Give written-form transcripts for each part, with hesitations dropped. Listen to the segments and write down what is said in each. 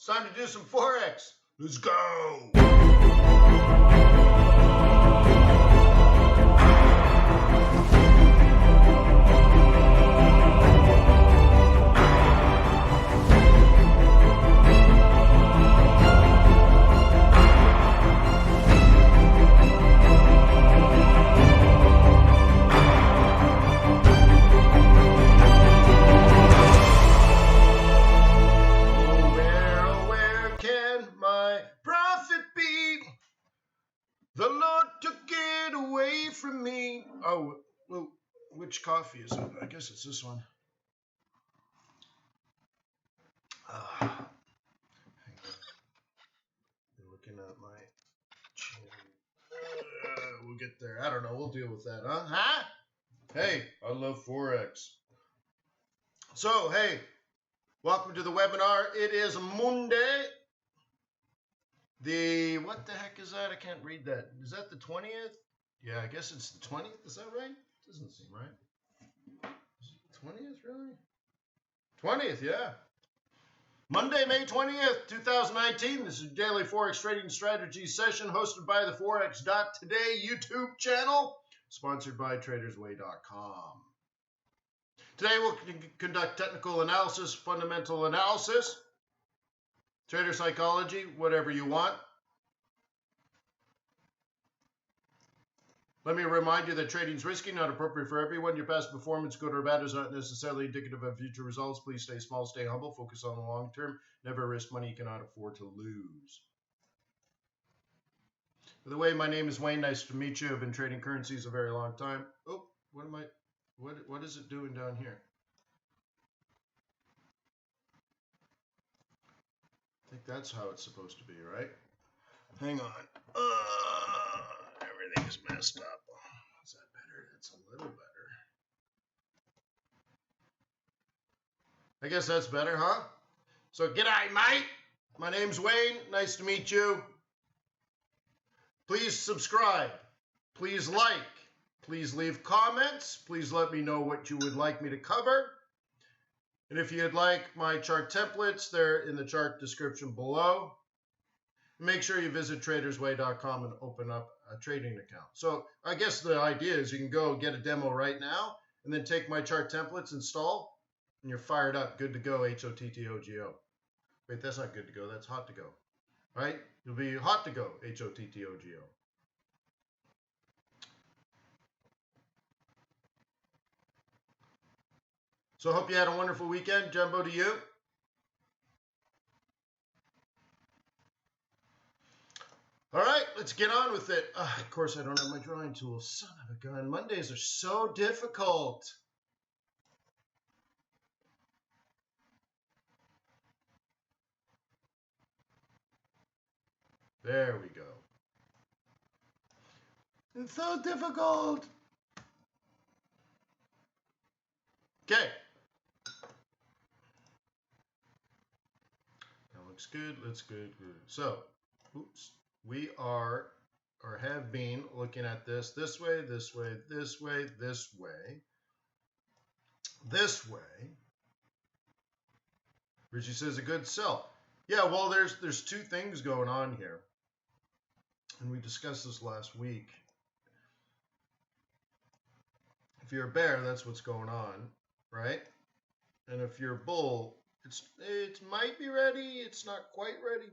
time to do some Forex. Let's go. The Lord took it away from me. Oh, well, which coffee is it? I guess it's this one. Hang on. I'm looking at my chin. We'll get there. I don't know. We'll deal with that, huh? Hey, I love Forex. So, hey, welcome to the webinar. It is Monday. What the heck is that? I can't read that. Is that the 20th? Yeah, I guess it's the 20th. Is that right? Doesn't seem right. Is it the 20th, really? 20th, yeah. Monday, May 20th, 2019. This is Daily Forex Trading Strategy session hosted by the Forex.Today YouTube channel, sponsored by TradersWay.com. Today we'll conduct technical analysis, fundamental analysis, trader psychology, whatever you want. Let me remind you that trading is risky, not appropriate for everyone. Your past performance, good or bad, is not necessarily indicative of future results. Please stay small, stay humble, focus on the long term. Never risk money you cannot afford to lose. By the way, my name is Wayne. Nice to meet you. I've been trading currencies a very long time. Oh, what is it doing down here? I think that's how it's supposed to be, right? Hang on. Everything's messed up. Is that better? That's a little better. I guess that's better, huh? So, g'day, mate. My name's Wayne. Nice to meet you. Please subscribe. Please like. Please leave comments. Please let me know what you would like me to cover. And if you'd like my chart templates, they're in the chart description below. Make sure you visit TradersWay.com and open up a trading account. So I guess the idea is you can go get a demo right now and then take my chart templates, install, and you're fired up, good to go, HOTTOGO. Wait, that's not good to go, that's hot to go, right? You'll be hot to go, HOTTOGO. So I hope you had a wonderful weekend. Jumbo to you. All right, let's get on with it. Of course, I don't have my drawing tool. Son of a gun. Mondays are so difficult. There we go. It's so difficult. Okay. That looks good. Looks good. So, oops. We are, or have been, looking at this way, this way, this way, this way, this way. Richie says a good sell. Yeah, well, there's two things going on here. And we discussed this last week. If you're a bear, that's what's going on, right? And if you're a bull, it might be ready, it's not quite ready.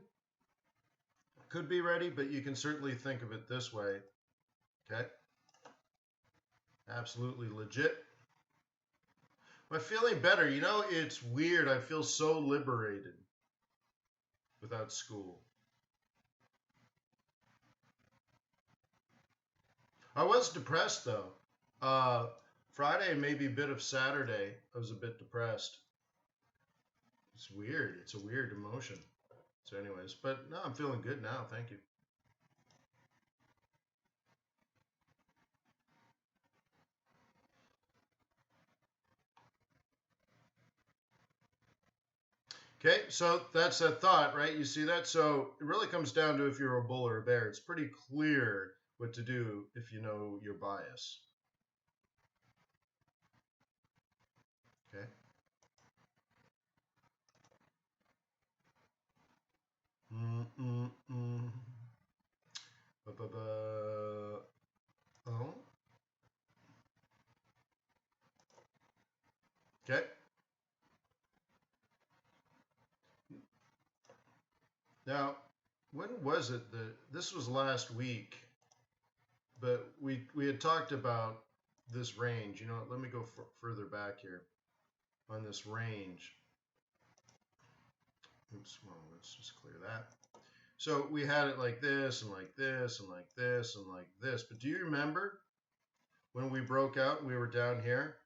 Could be ready, but you can certainly think of it this way. Okay. Absolutely legit. Am I feeling better? You know, it's weird. I feel so liberated without school. I was depressed, though. Friday and maybe a bit of Saturday, I was a bit depressed. It's weird. It's a weird emotion. So anyways, but no, I'm feeling good now. Thank you. Okay, so that's a thought, right? You see that? So it really comes down to if you're a bull or a bear. It's pretty clear what to do if you know your bias. Okay. Okay. Now, when was it that this was last week, but we had talked about this range. You know, let me go further back here on this range. Oops, well, let's just clear that. So we had it like this and like this and like this and like this. But do you remember when we broke out and we were down here?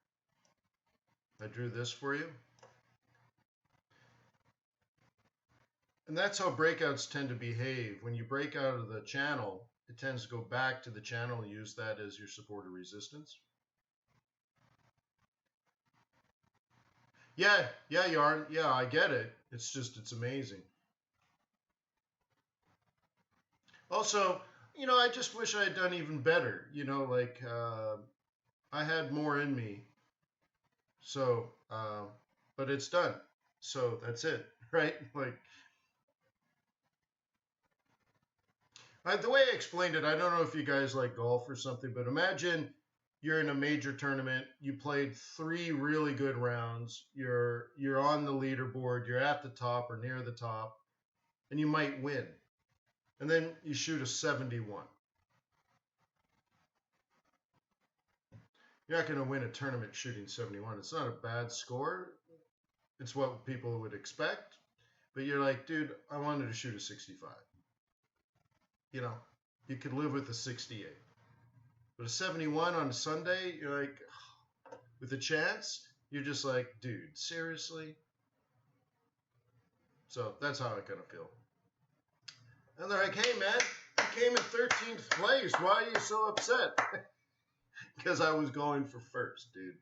I drew this for you. And that's how breakouts tend to behave. When you break out of the channel, it tends to go back to the channel and use that as your support or resistance. Yeah, Yarn. Yeah, I get it. It's just, it's amazing. Also, you know, I just wish I had done even better. You know, like I had more in me. So, but it's done. So that's it, right? Like, the way I explained it, I don't know if you guys like golf or something, but imagine you're in a major tournament, you played 3 really good rounds, you're on the leaderboard, you're at the top or near the top, and you might win. And then you shoot a 71. You're not going to win a tournament shooting 71. It's not a bad score. It's what people would expect. But you're like, dude, I wanted to shoot a 65. You know, you could live with a 68. But a 71 on a Sunday, you're like, with a chance, you're just like, dude, seriously? So that's how I kind of feel. And they're like, hey, man, you came in 13th place. Why are you so upset? Because I was going for first, dude.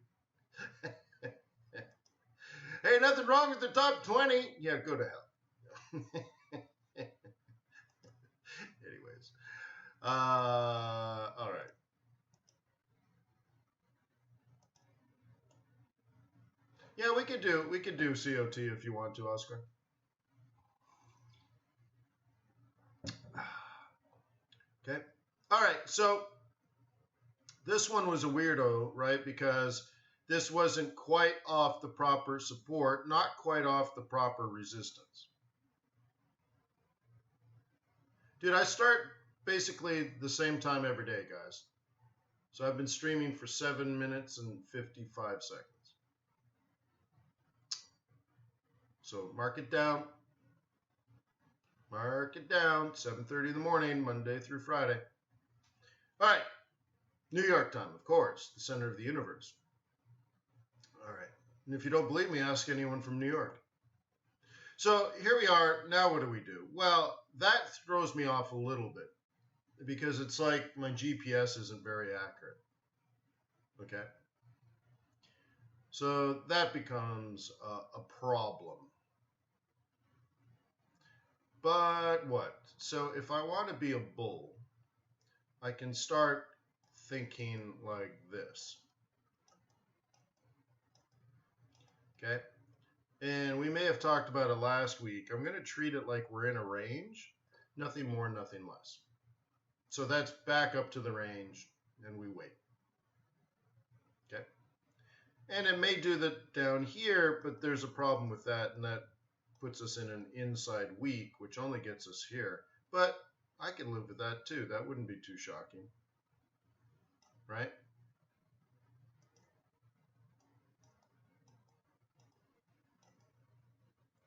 Hey, nothing wrong with the top 20. Yeah, go to hell. Anyways. All right. Yeah, we could do COT if you want to, Oscar. Okay. All right. So this one was a weirdo, right? Because this wasn't quite off the proper support, not quite off the proper resistance. Dude, I start basically the same time every day, guys. So I've been streaming for 7 minutes and 55 seconds. So mark it down. Mark it down. 7:30 in the morning, Monday through Friday. All right. New York time, of course, the center of the universe. All right. And if you don't believe me, ask anyone from New York. So here we are. Now what do we do? Well, that throws me off a little bit because it's like my GPS isn't very accurate. Okay. So that becomes a problem. But what? So if I want to be a bull, I can start thinking like this. Okay. And we may have talked about it last week. I'm going to treat it like we're in a range. Nothing more, nothing less. So that's back up to the range, and we wait. Okay. And it may do that down here, but there's a problem with that, and that puts us in an inside week, which only gets us here. But I can live with that too. That wouldn't be too shocking. Right?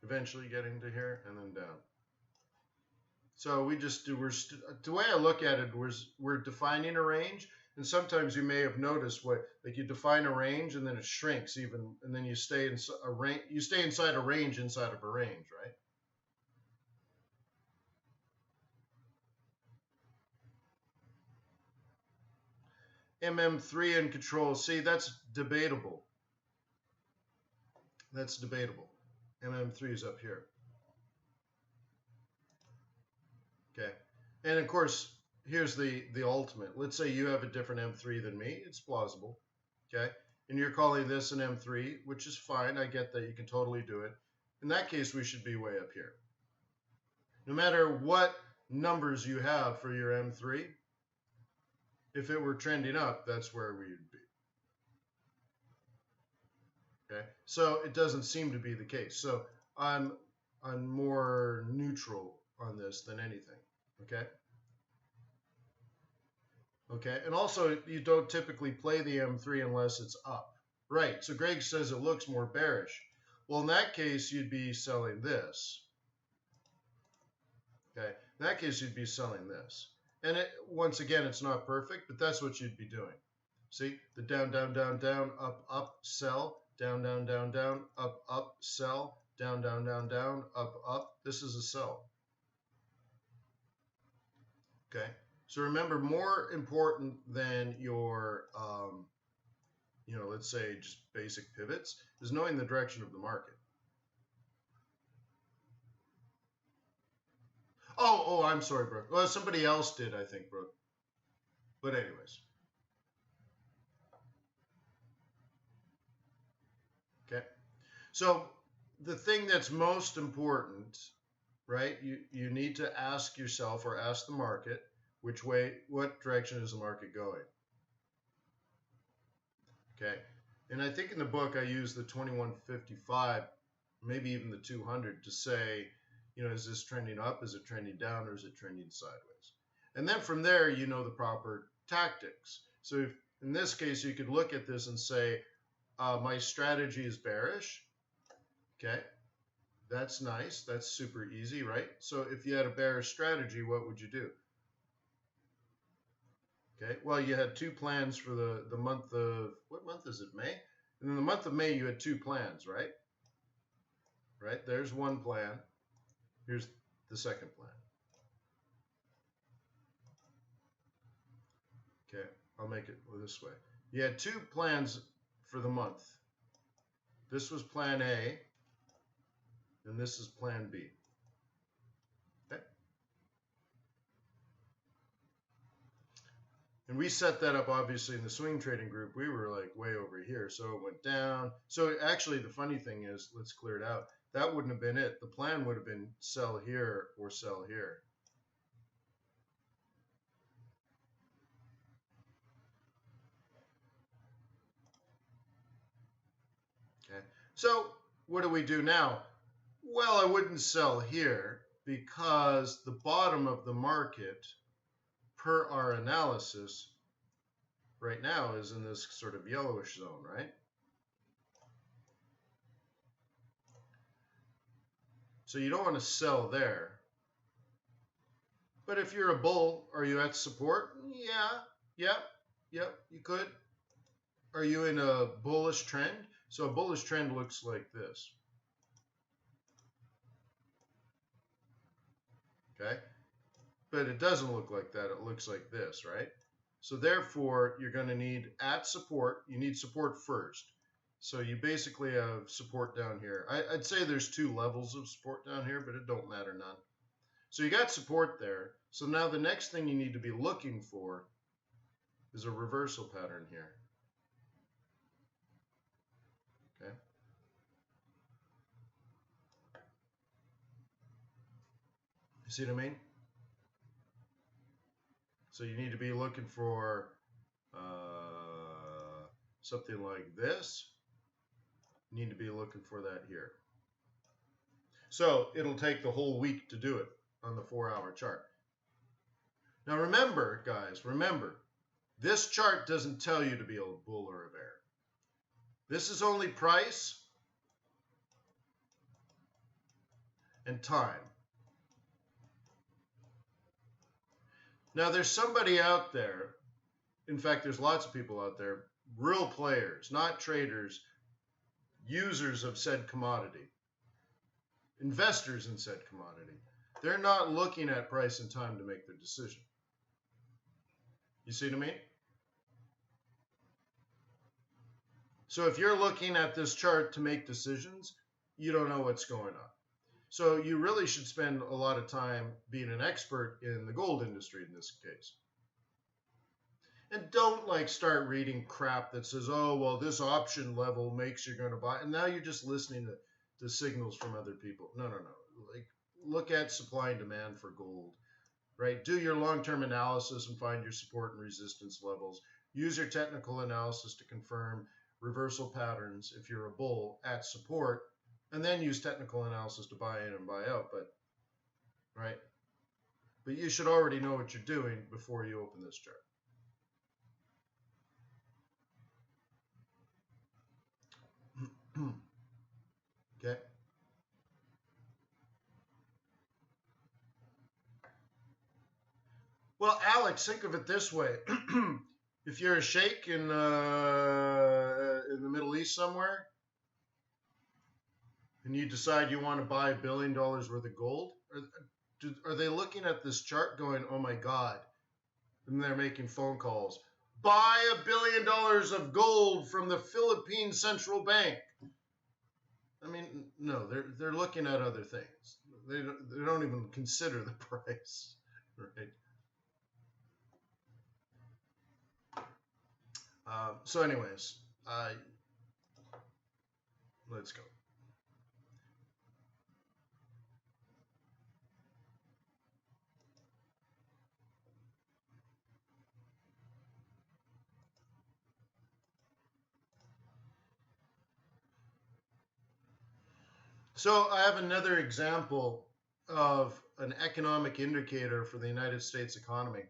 Eventually getting to here and then down. So we just do, the way I look at it was we're defining a range, and sometimes you may have noticed what, like you define a range and then it shrinks even, and then you stay in a range, you stay inside a range inside of a range, right? MM3 and control, see, that's debatable. That's debatable. MM3 is up here. Okay. And of course, here's the ultimate. Let's say you have a different M3 than me. It's plausible. Okay. And you're calling this an M3, which is fine. I get that. You can totally do it. In that case, we should be way up here. No matter what numbers you have for your M3, if it were trending up, that's where we would be. Okay, so it doesn't seem to be the case. So I'm more neutral on this than anything. Okay. Okay, and also you don't typically play the M3 unless it's up. Right, so Greg says it looks more bearish. Well, in that case, you'd be selling this. Okay, in that case, you'd be selling this. And once again, it's not perfect, but that's what you'd be doing. See, the down, down, down, down, up, up, sell, down, down, down, down, up, sell, down, down, down, down, up. This is a sell. Okay, so remember, more important than your, let's say just basic pivots is knowing the direction of the market. Oh, I'm sorry, Brooke. Well, somebody else did, I think, Brooke. But anyways. Okay. So the thing that's most important, right? You need to ask yourself or ask the market, what direction is the market going? Okay. And I think in the book I use the 2155, maybe even the 200 to say, is this trending up? Is it trending down? Or is it trending sideways? And then from there, you know the proper tactics. So if, in this case, you could look at this and say, my strategy is bearish. Okay. That's nice. That's super easy, right? So if you had a bearish strategy, what would you do? Okay. Well, you had two plans for the month of, what month is it? May? And in the month of May, you had two plans, right? Right. There's one plan. Here's the second plan. Okay, I'll make it this way. You had two plans for the month. This was plan A, and this is plan B. Okay? And we set that up, obviously, in the swing trading group. We were like way over here, so it went down. So actually, the funny thing is, let's clear it out. That wouldn't have been it. The plan would have been sell here or sell here. Okay. So what do we do now? Well, I wouldn't sell here because the bottom of the market, per our analysis, right now is in this sort of yellowish zone, right? So you don't want to sell there. But if you're a bull, are you at support? Yeah, you could. Are you in a bullish trend? So a bullish trend looks like this. Okay? But it doesn't look like that. It looks like this, right? So therefore, you're going to need at support. You need support first. So you basically have support down here. I'd say there's two levels of support down here, but it don't matter none. So you got support there. So now the next thing you need to be looking for is a reversal pattern here. Okay. You see what I mean? So you need to be looking for something like this. You need to be looking for that here. So it'll take the whole week to do it on the 4-hour chart. Now remember, guys, this chart doesn't tell you to be a bull or a bear. This is only price and time. Now there's somebody out there, in fact there's lots of people out there, real players, not traders, users of said commodity, investors in said commodity. They're not looking at price and time to make their decision. You see what I mean? So if you're looking at this chart to make decisions, you don't know what's going on. So you really should spend a lot of time being an expert in the gold industry in this case. And don't start reading crap that says, oh, well, this option level makes you're going to buy. And now you're just listening to signals from other people. No. Look at supply and demand for gold, right? Do your long-term analysis and find your support and resistance levels. Use your technical analysis to confirm reversal patterns if you're a bull at support, and then use technical analysis to buy in and buy out. But right, but you should already know what you're doing before you open this chart. Okay. Well, Alex, think of it this way. If you're a sheikh in the Middle East somewhere, and you decide you want to buy $1 billion worth of gold, are they looking at this chart going, oh my God, and they're making phone calls, buy $1 billion of gold from the Philippine Central Bank? I mean, no, they're looking at other things. They don't even consider the price, right? So anyways, let's go. So I have another example of an economic indicator for the United States economy.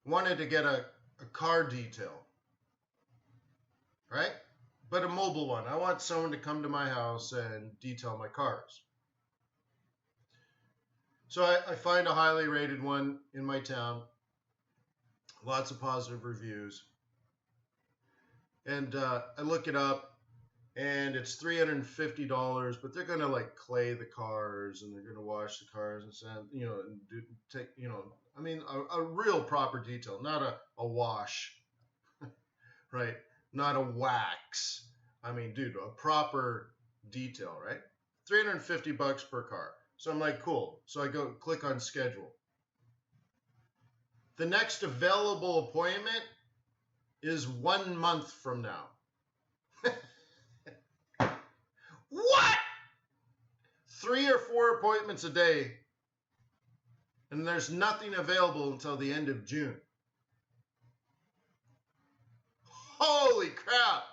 Wanted to get a car detail, right? But a mobile one. I want someone to come to my house and detail my cars. So I find a highly rated one in my town, lots of positive reviews. And I look it up, and it's $350, but they're gonna like clay the cars, and they're gonna wash the cars and sand, and take, I mean, a real proper detail, not a wash, right? Not a wax. I mean, dude, a proper detail, right? $350 per car. So I'm like, cool. So I go click on schedule. The next available appointment is 1 month from now. What? 3 or 4 appointments a day, and there's nothing available until the end of June. Holy crap.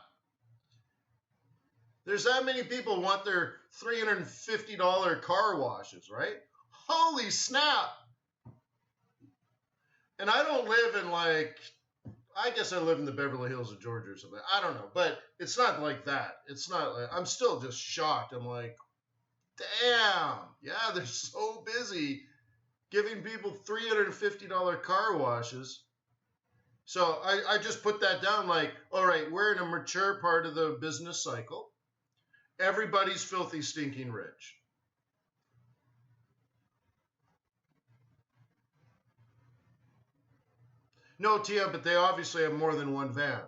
There's that many people want their $350 car washes, right? Holy snap. And I don't live in I guess I live in the Beverly Hills of Georgia or something. I don't know, but it's not like that. It's not like, I'm still just shocked. I'm like, damn, yeah, they're so busy giving people $350 car washes. So I just put that down like, all right, we're in a mature part of the business cycle. Everybody's filthy, stinking rich. No, Tia, but they obviously have more than one van.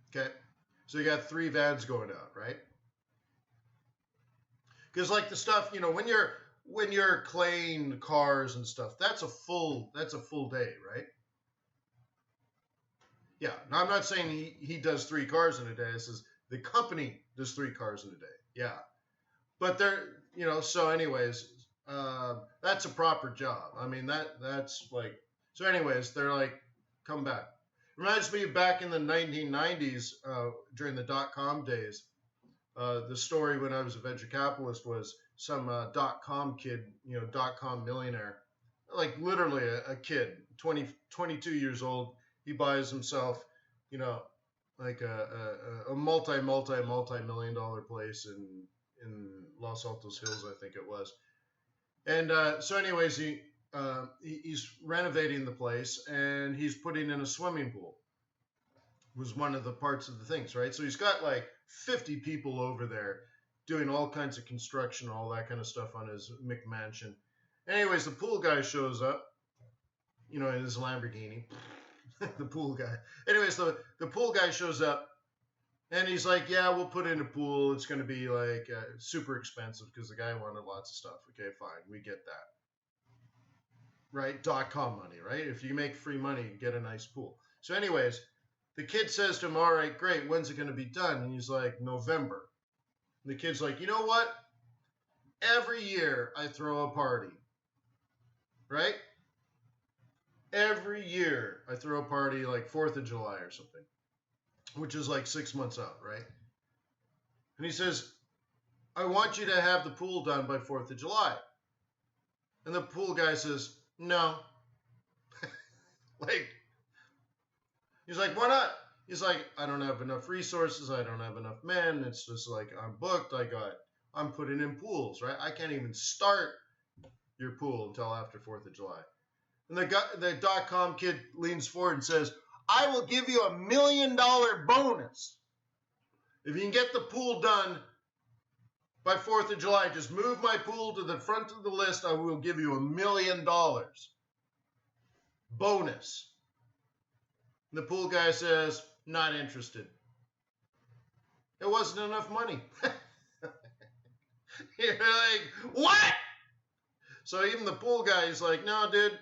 Okay, so you got 3 vans going out, right? Because like the stuff, when you're claying cars and stuff, that's a full day, right? Yeah. Now I'm not saying he does 3 cars in a day. This is the company does 3 cars in a day. Yeah. But so anyways, that's a proper job. I mean, that's like, so anyways, they're like, come back. Reminds me of back in the 1990s, during the dot-com days. The story when I was a venture capitalist was some dot-com kid, dot-com millionaire, like literally a kid, 22 years old. He buys himself, like a multi-million-dollar place in Los Altos Hills, I think it was. And so anyways, he's renovating the place, and he's putting in a swimming pool. Was one of the parts of the things, right? So he's got like 50 people over there doing all kinds of construction, all that kind of stuff on his McMansion. Anyways, the pool guy shows up, in his Lamborghini. The pool guy. Anyways, the pool guy shows up, and he's like, yeah, we'll put in a pool. It's going to be like super expensive because the guy wanted lots of stuff. Okay, fine. We get that. Right? .com money, right? If you make free money, you get a nice pool. So anyways, the kid says to him, all right, great. When's it going to be done? And he's like, November. And the kid's like, you know what? Every year I throw a party. Right? Every year I throw a party like 4th of July or something, which is like 6 months out, right? And he says, I want you to have the pool done by 4th of July. And the pool guy says, no. Like, he's like, why not? He's like, I don't have enough resources. I don't have enough men. It's just like, I'm booked. I'm putting in pools, right? I can't even start your pool until after 4th of July. And the .com kid leans forward and says, I will give you $1 million bonus. If you can get the pool done by 4th of July, just move my pool to the front of the list. I will give you $1 million bonus. And the pool guy says, not interested. It wasn't enough money. You're like, what? So even the pool guy is like, no, dude,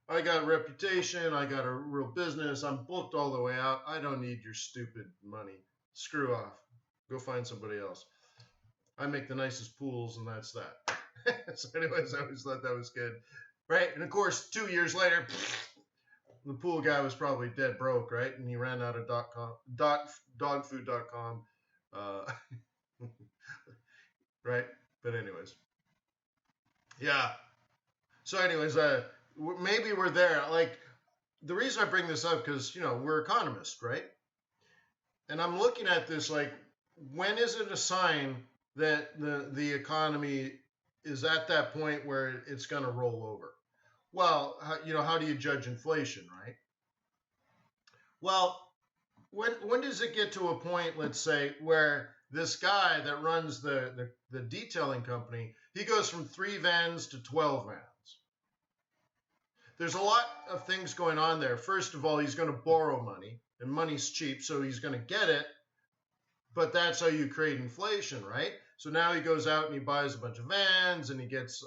I got a reputation. I got a real business. I'm booked all the way out. I don't need your stupid money. Screw off. Go find somebody else. I make the nicest pools, and that's that. So anyways, I always thought that was good. Right? And of course, 2 years later, the pool guy was probably dead broke, right? And he ran out of dogfood.com. Right? But anyways. Yeah. So anyways, maybe we're there. Like, the reason I bring this up, because, we're economists, right? And I'm looking at this like, when is it a sign that the economy is at that point where it's going to roll over? Well, how do you judge inflation, right? Well, when does it get to a point, let's say, where this guy that runs the detailing company, he goes from 3 vans to 12 vans? There's a lot of things going on there. First of all, he's going to borrow money, and money's cheap, so he's going to get it. But that's how you create inflation, right? So now he goes out and he buys a bunch of vans, and he gets,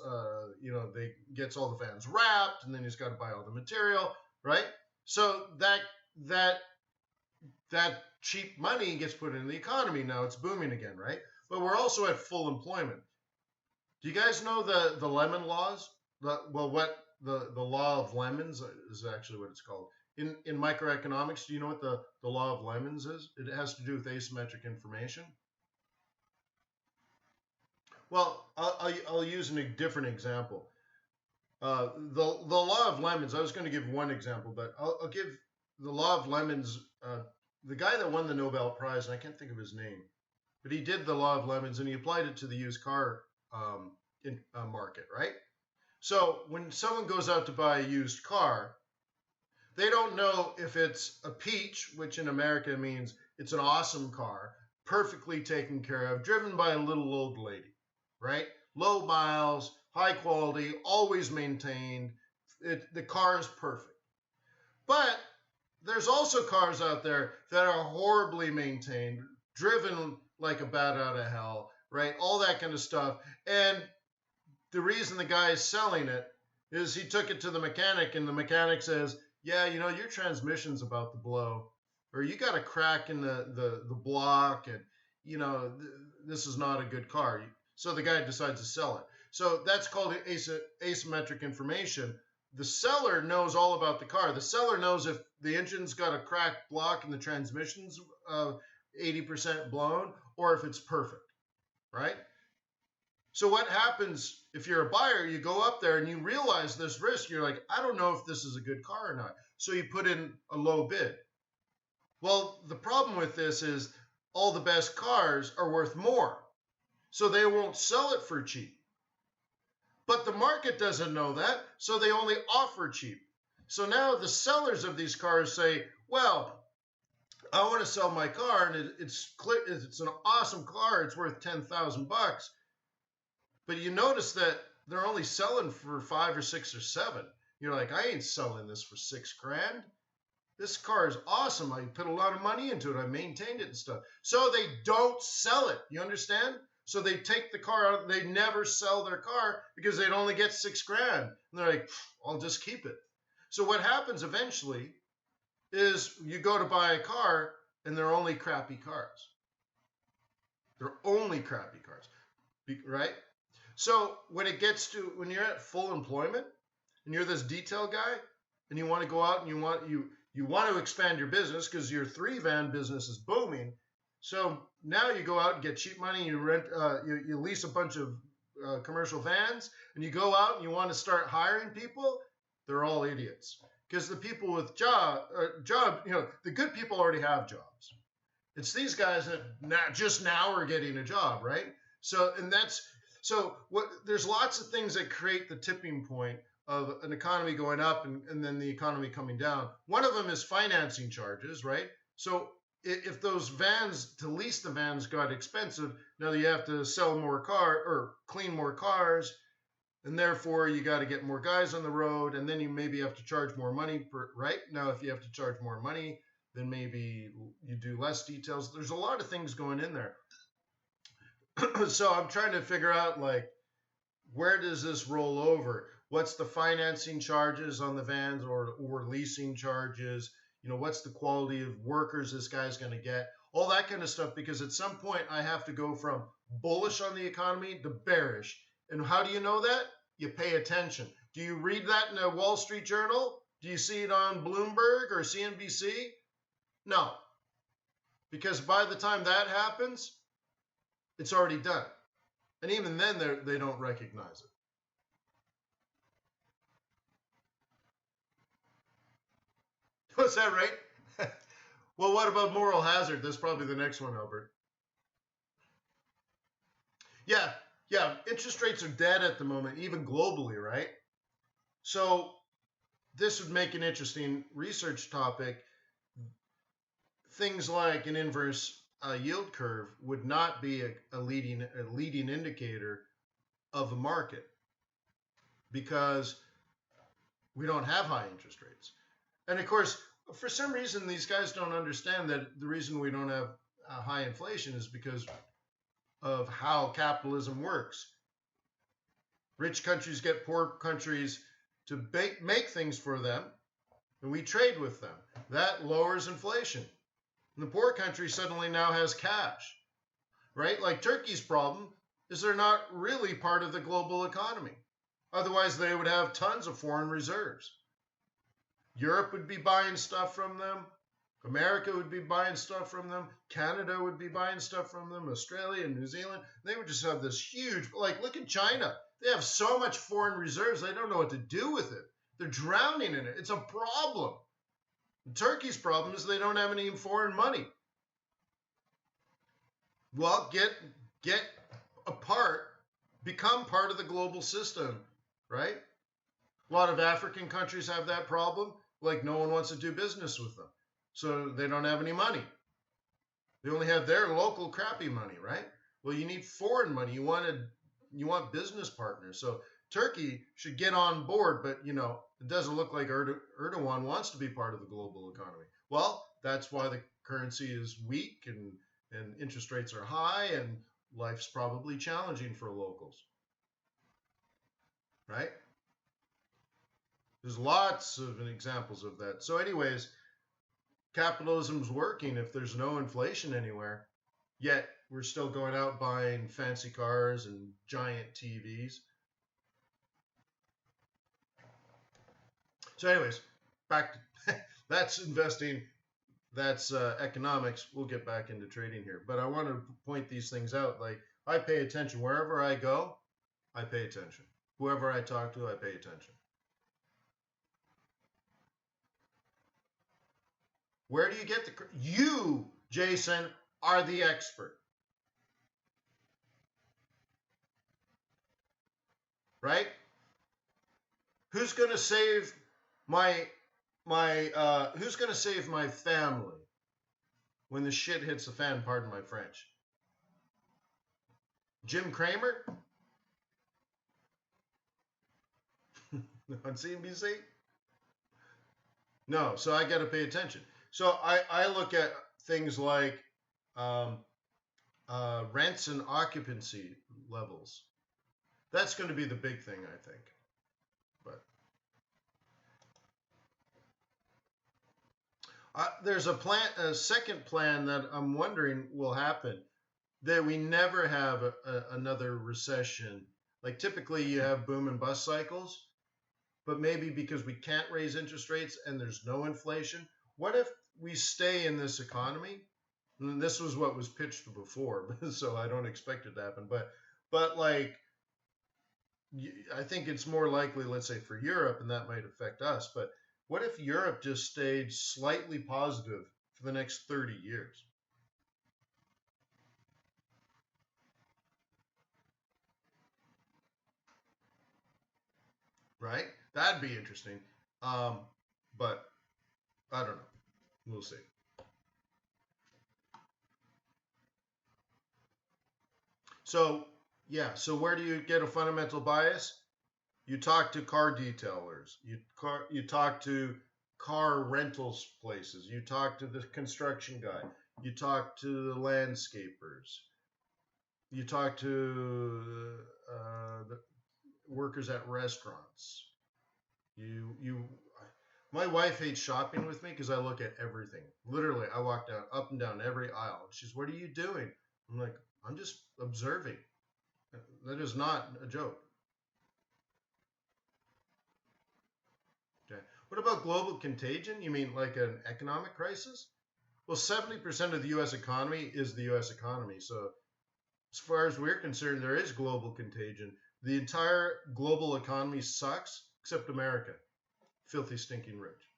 gets all the vans wrapped, and then he's got to buy all the material, right? So that cheap money gets put in the economy. Now it's booming again, right? But we're also at full employment. Do you guys know the lemon laws? The law of lemons is actually what it's called. In microeconomics, do you know what the law of lemons is? It has to do with asymmetric information. Well, I'll use a different example. The law of lemons, I was going to give one example, but I'll give the law of lemons. The guy that won the Nobel Prize, and I can't think of his name, but he did the law of lemons, and he applied it to the used car market, right? So when someone goes out to buy a used car, they don't know if it's a peach, which in America means it's an awesome car, perfectly taken care of, driven by a little old lady, right? Low miles, high quality, always maintained. The car is perfect. But there's also cars out there that are horribly maintained, driven like a bat out of hell, right? All that kind of stuff. And the reason the guy is selling it is he took it to the mechanic, and the mechanic says, yeah, your transmission's about to blow, or you got a crack in the block, and, this is not a good car. So the guy decides to sell it. So that's called asymmetric information. The seller knows all about the car. The seller knows if the engine's got a cracked block and the transmission's 80% blown, or if it's perfect, right? So what happens if you're a buyer? You go up there and you realize this risk. You're like, I don't know if this is a good car or not. So you put in a low bid. Well, the problem with this is all the best cars are worth more. So they won't sell it for cheap. But the market doesn't know that, so they only offer cheap. So now the sellers of these cars say, well, I want to sell my car, and it's an awesome car. It's worth $10,000. But you notice that they're only selling for 5 or 6 or 7. You're like, I ain't selling this for $6,000. This car is awesome. I put a lot of money into it. I maintained it and stuff. So they don't sell it. You understand? So they take the car out. They never sell their car because they'd only get $6,000. And they're like, I'll just keep it. So what happens eventually is you go to buy a car, and they're only crappy cars. They're only crappy cars, right? So when you're at full employment and you're this detail guy and you want to go out and you want to expand your business because your 3-van business is booming. So now you go out and get cheap money. You rent, you lease a bunch of commercial vans, and you go out and you want to start hiring people. They're all idiots because the people with job, the good people already have jobs. It's these guys that just now are getting a job, right? So there's lots of things that create the tipping point of an economy going up and then the economy coming down. One of them is financing charges, right? So if those vans, to lease the vans, got expensive, now you have to sell more or clean more cars, and therefore you got to get more guys on the road, and then you maybe have to charge more money right? Now, if you have to charge more money, then maybe you do less details. There's a lot of things going in there. So I'm trying to figure out, like, where does this roll over? What's the financing charges on the vans or leasing charges? What's the quality of workers this guy's going to get? All that kind of stuff, because at some point I have to go from bullish on the economy to bearish. And how do you know that? You pay attention. Do you read that in a Wall Street Journal? Do you see it on Bloomberg or CNBC? No. Because by the time that happens, it's already done. And even then, they don't recognize it. Was that right? Well, what about moral hazard? That's probably the next one, Albert. Yeah. Interest rates are dead at the moment, even globally, right? So this would make an interesting research topic. Things like an inverse yield curve would not be a leading indicator of a market because we don't have high interest rates. And of course, for some reason, these guys don't understand that the reason we don't have high inflation is because of how capitalism works. Rich countries get poor countries to make things for them, and we trade with them. That lowers inflation. And the poor country suddenly now has cash, right? Like Turkey's problem is they're not really part of the global economy. Otherwise, they would have tons of foreign reserves. Europe would be buying stuff from them. America would be buying stuff from them. Canada would be buying stuff from them. Australia and New Zealand. They would just have this huge, look at China. They have so much foreign reserves, they don't know what to do with it. They're drowning in it. It's a problem. Turkey's problem is they don't have any foreign money. Well, get apart, become part of the global system, right? A lot of African countries have that problem. Like, no one wants to do business with them. So they don't have any money. They only have their local crappy money, right? Well, you need foreign money. You want business partners. So Turkey should get on board, but it doesn't look like Erdogan wants to be part of the global economy. Well, that's why the currency is weak and interest rates are high and life's probably challenging for locals, right? There's lots of examples of that. So anyways, capitalism's working if there's no inflation anywhere, yet we're still going out buying fancy cars and giant TVs. So anyways, back to that's investing, that's economics. We'll get back into trading here. But I want to point these things out. Like, I pay attention. Wherever I go, I pay attention. Whoever I talk to, I pay attention. Where do you get you, Jason, are the expert. Right? Who's going to save who's going to save my family when the shit hits the fan, pardon my French? Jim Cramer? On CNBC? No, so I got to pay attention. So I look at things like rents and occupancy levels. That's going to be the big thing, I think. But there's a second plan that I'm wondering will happen, that we never have another recession. Like, typically you have boom and bust cycles. but maybe because we can't raise interest rates and there's no inflation, what if we stay in this economy? And this was what was pitched before, so I don't expect it to happen. But like, I think it's more likely, let's say, for Europe, and that might affect us. But what if Europe just stayed slightly positive for the next 30 years? Right? That'd be interesting. But I don't know. We'll see. So, yeah, so where do you get a fundamental bias? You talk to car detailers. You talk to car rentals places. You talk to the construction guy. You talk to the landscapers. You talk to the workers at restaurants. My wife hates shopping with me because I look at everything. Literally, I walk down up and down every aisle. She's, "What are you doing?" I'm like, "I'm just observing." That is not a joke. Okay. What about global contagion? You mean like an economic crisis? Well, 70% of the U.S. economy is the U.S. economy. So as far as we're concerned, there is global contagion. The entire global economy sucks, except America. Filthy, stinking rich.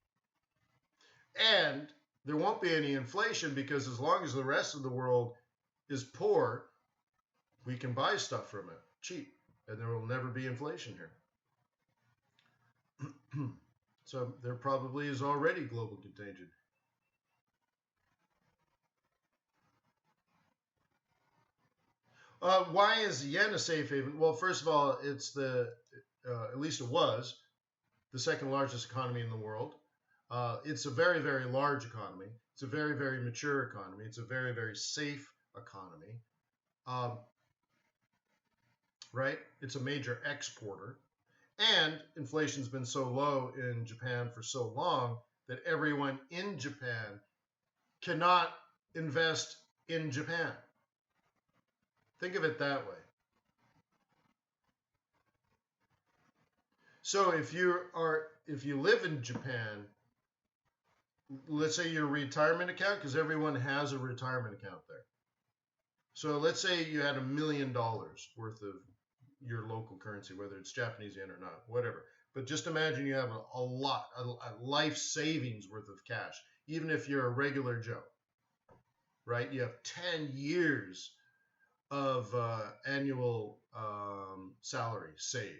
And there won't be any inflation because as long as the rest of the world is poor, we can buy stuff from it cheap, and there will never be inflation here. So there probably is already global contagion. Why is yen a safe haven? Well, first of all, it's at least it was, the second largest economy in the world. It's a very, very large economy. It's a very, very mature economy. It's a very, very safe economy. Right? It's a major exporter. And inflation's been so low in Japan for so long that everyone in Japan cannot invest in Japan. Think of it that way. So if you live in Japan, let's say your retirement account, because everyone has a retirement account there. So let's say you had $1 million worth of your local currency, whether it's Japanese yen or not, whatever. But just imagine you have a life savings worth of cash, even if you're a regular Joe, right? You have 10 years of annual salary saved.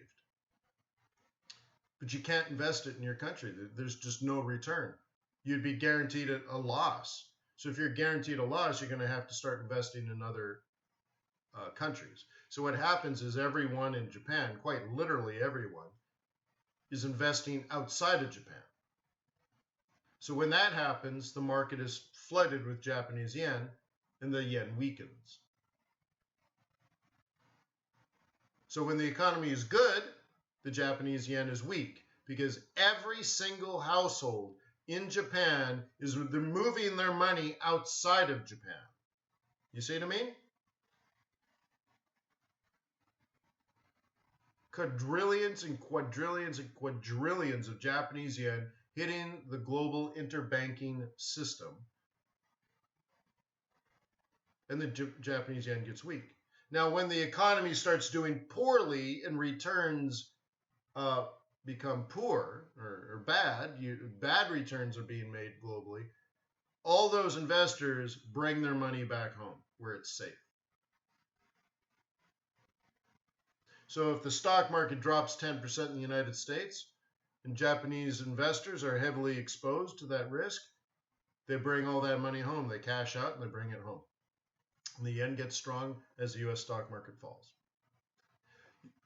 But you can't invest it in your country. There's just no return. You'd be guaranteed a loss. So if you're guaranteed a loss, you're going to have to start investing in other countries. So what happens is everyone in Japan, quite literally everyone, is investing outside of Japan. So when that happens, the market is flooded with Japanese yen, and the yen weakens. So when the economy is good, the Japanese yen is weak because every single household in Japan is moving their money outside of Japan. You see what I mean? Quadrillions and quadrillions and quadrillions of Japanese yen hitting the global interbanking system. And the Japanese yen gets weak. Now, when the economy starts doing poorly and returns become poor or bad, bad returns are being made globally, all those investors bring their money back home where it's safe. So if the stock market drops 10% in the United States and Japanese investors are heavily exposed to that risk, they bring all that money home. They cash out and they bring it home. And the yen gets strong as the U.S. stock market falls.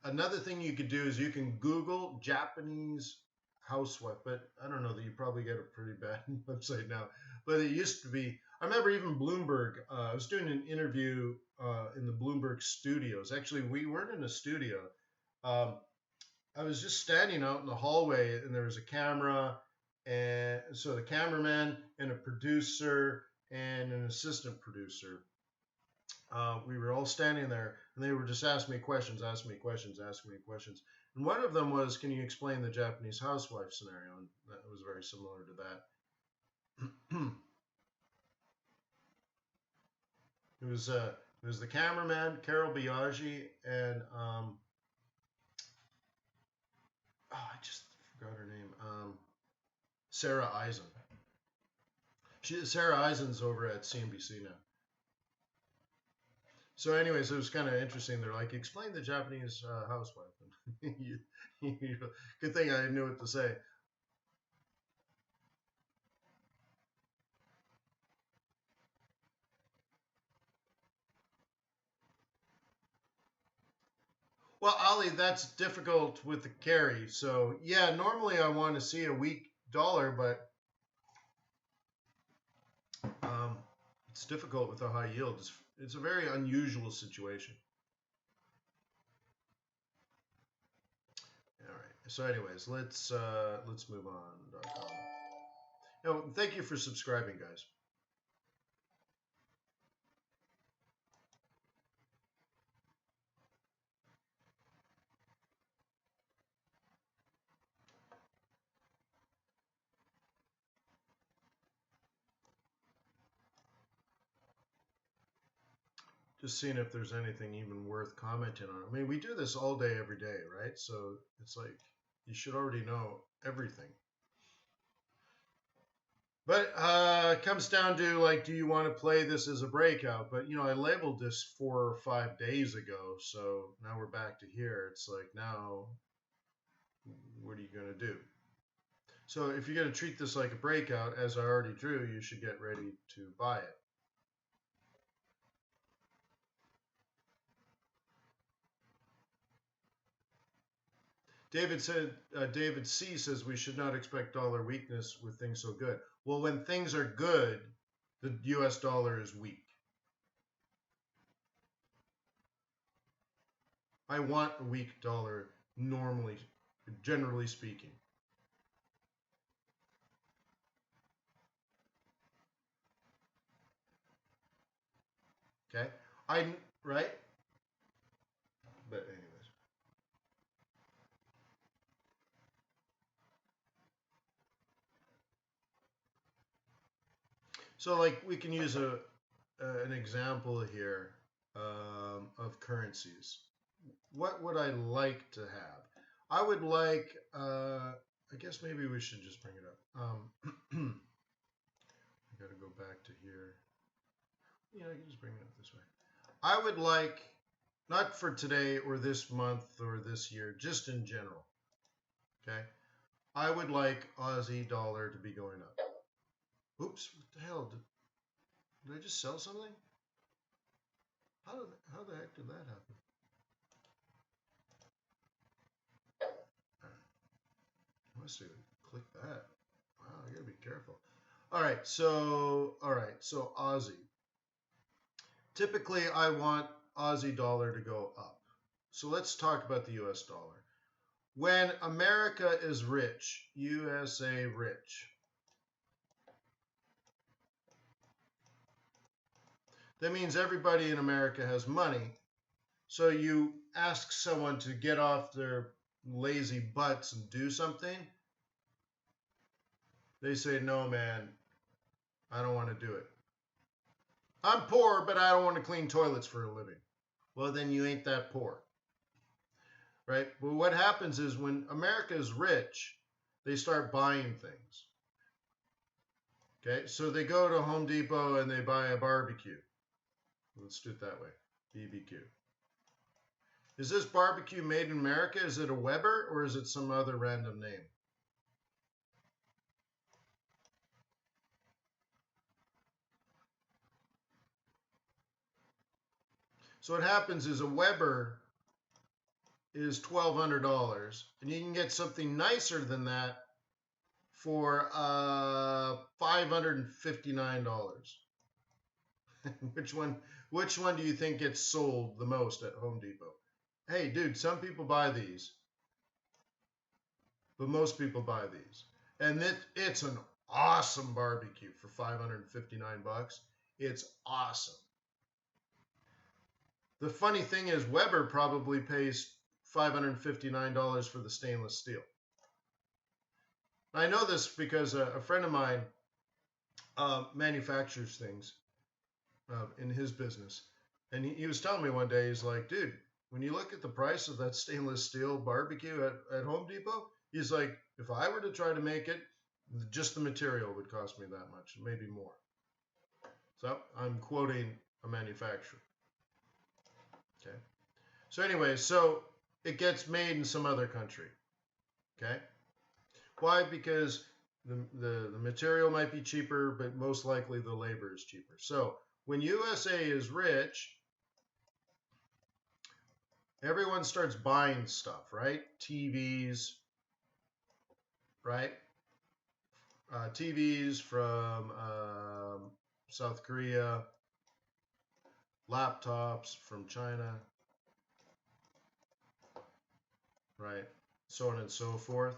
Another thing you could do is you can Google Japanese housewife, but I don't know that you probably get a pretty bad website now. But it used to be, I remember even Bloomberg, I was doing an interview in the Bloomberg studios. Actually, we weren't in a studio. I was just standing out in the hallway and there was a camera, and so the cameraman and a producer and an assistant producer. We were all standing there, and they were just asking me questions. And And one of them was, can you explain the Japanese housewife scenario? And that was very similar to that. It was the cameraman, Carol Biaggi, and I just forgot her name. Sarah Eisen. Sarah Eisen's over at CNBC now. So, anyways, it was kind of interesting. They're like, explain the Japanese housewife. Good thing I knew what to say. Well, Ali, that's difficult with the carry. So, yeah, normally I want to see a weak dollar, but it's difficult with a high yield. It's a very unusual situation. All right. So, anyways, let's move on. Oh, thank you for subscribing, guys. Just seeing if there's anything even worth commenting on. I mean, we do this all day, every day, right? So it's like you should already know everything. But it comes down to, like, do you want to play this as a breakout? But, I labeled this 4 or 5 days ago, so now we're back to here. It's like, now, what are you going to do? So if you're going to treat this like a breakout, as I already drew, you should get ready to buy it. David C says we should not expect dollar weakness with things so good. Well, when things are good, the US dollar is weak. I want a weak dollar normally, generally speaking. Okay? Right? But anyways. So, like, we can use an example here of currencies. What would I like to have? I would like, I guess maybe we should just bring it up. I got to go back to here. Yeah, I can just bring it up this way. I would like, not for today or this month or this year, just in general. Okay? I would like Aussie dollar to be going up. Oops, what the hell? Did I just sell something? How the heck did that happen? I must have clicked that. Wow, I gotta be careful. All right, so Aussie. Typically, I want Aussie dollar to go up. So let's talk about the US dollar. When America is rich, USA rich, that means everybody in America has money. So you ask someone to get off their lazy butts and do something, they say, no, man, I don't want to do it. I'm poor, but I don't want to clean toilets for a living. Well, then you ain't that poor. Right? But what happens is when America is rich, they start buying things. Okay? So they go to Home Depot and they buy a barbecue. Let's do it that way. BBQ. Is this barbecue made in America? Is it a Weber or is it some other random name? So what happens is a Weber is $1,200, and you can get something nicer than that for $559. Which one do you think gets sold the most at Home Depot? Hey, dude, some people buy these, but most people buy these, and it's an awesome barbecue for $559. It's awesome. The funny thing is, Weber probably pays $559 for the stainless steel. I know this because a friend of mine manufactures things in his business. And he was telling me one day, he's like, dude, when you look at the price of that stainless steel barbecue at Home Depot, he's like, if I were to try to make it, just the material would cost me that much, maybe more. So I'm quoting a manufacturer. Okay. So anyway, so it gets made in some other country. Okay. Why? Because the material might be cheaper, but most likely the labor is cheaper. So when USA is rich, everyone starts buying stuff, right? TVs, right? TVs from South Korea, laptops from China, right? So on and so forth.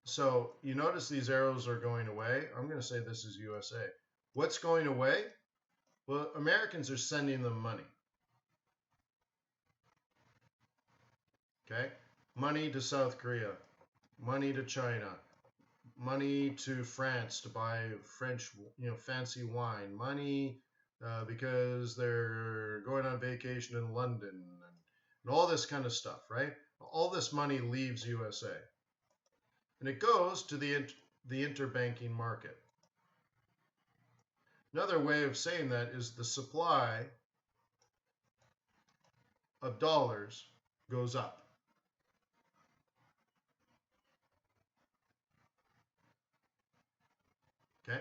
So you notice these arrows are going away. I'm going to say this is USA. What's going away? Well, Americans are sending them money. Okay? Money to South Korea, money to China, money to France to buy French, fancy wine, money because they're going on vacation in London and all this kind of stuff, right? All this money leaves USA. And it goes to the interbanking market. Another way of saying that is the supply of dollars goes up. Okay?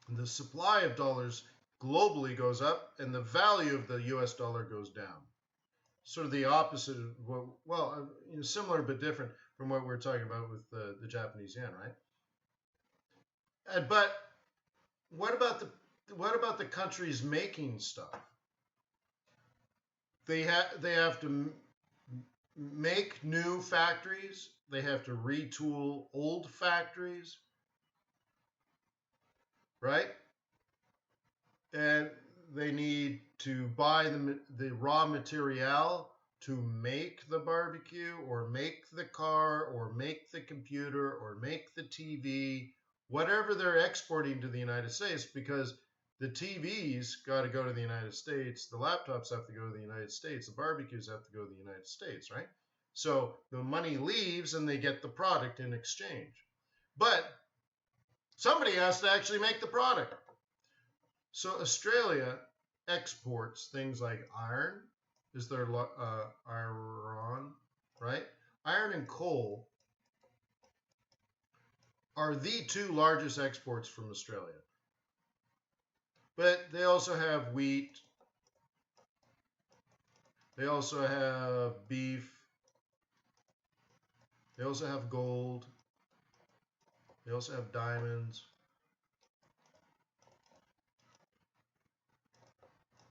And the supply of dollars globally goes up, and the value of the US dollar goes down. Sort of the opposite of what, well, similar but different from what we're talking about with the Japanese yen, right? But what about the countries making stuff? They have to make new factories. They have to retool old factories, right? And they need to buy the raw material to make the barbecue or make the car or make the computer or make the TV, whatever they're exporting to the United States, because the TVs got to go to the United States, the laptops have to go to the United States, the barbecues have to go to the United States, right? So the money leaves and they get the product in exchange. But somebody has to actually make the product. So Australia exports things like iron, is their iron, right? Iron and coal are the two largest exports from Australia. But they also have wheat. They also have beef. They also have gold. They also have diamonds.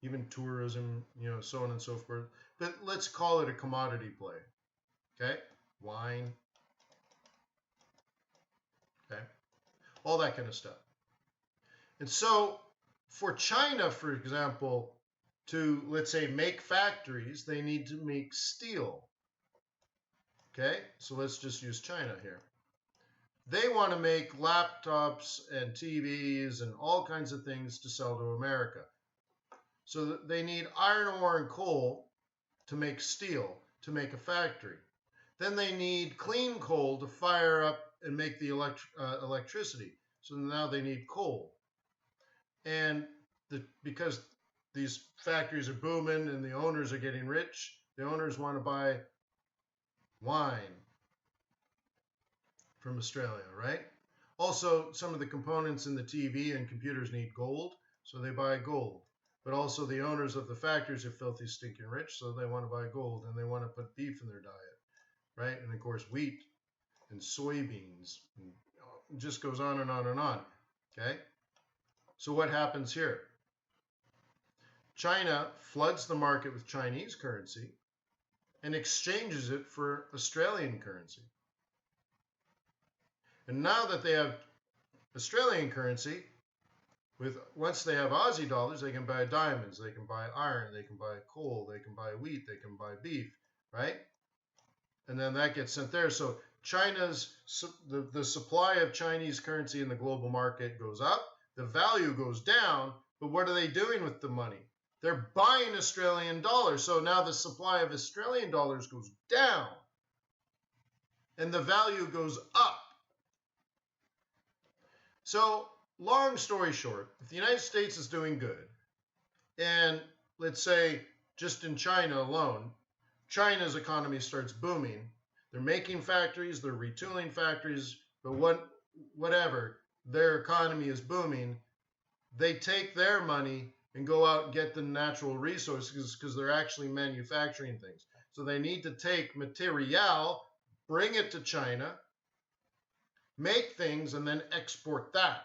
Even tourism, so on and so forth. But let's call it a commodity play. Okay? Wine. Okay? All that kind of stuff. And so for China, for example, to, let's say, make factories, they need to make steel. Okay? So let's just use China here. They want to make laptops and TVs and all kinds of things to sell to America. So they need iron ore and coal to make steel, to make a factory. Then they need clean coal to fire up and make the electricity. So now they need coal. And because these factories are booming and the owners are getting rich, the owners want to buy wine from Australia, right? Also, some of the components in the TV and computers need gold, so they buy gold. But also the owners of the factories are filthy, stinking rich, so they want to buy gold, and they want to put beef in their diet, right? And of course, wheat and soybeans, and it just goes on and on and on, okay? So what happens here? China floods the market with Chinese currency and exchanges it for Australian currency. And now that they have Australian currency, Once they have Aussie dollars, they can buy diamonds, they can buy iron, they can buy coal, they can buy wheat, they can buy beef, right? And then that gets sent there. So the supply of Chinese currency in the global market goes up, the value goes down, but what are they doing with the money? They're buying Australian dollars. So now the supply of Australian dollars goes down and the value goes up. So long story short, if the United States is doing good, and let's say just in China alone, China's economy starts booming, they're making factories, they're retooling factories, but whatever, their economy is booming, they take their money and go out and get the natural resources because they're actually manufacturing things. So they need to take material, bring it to China, make things, and then export that.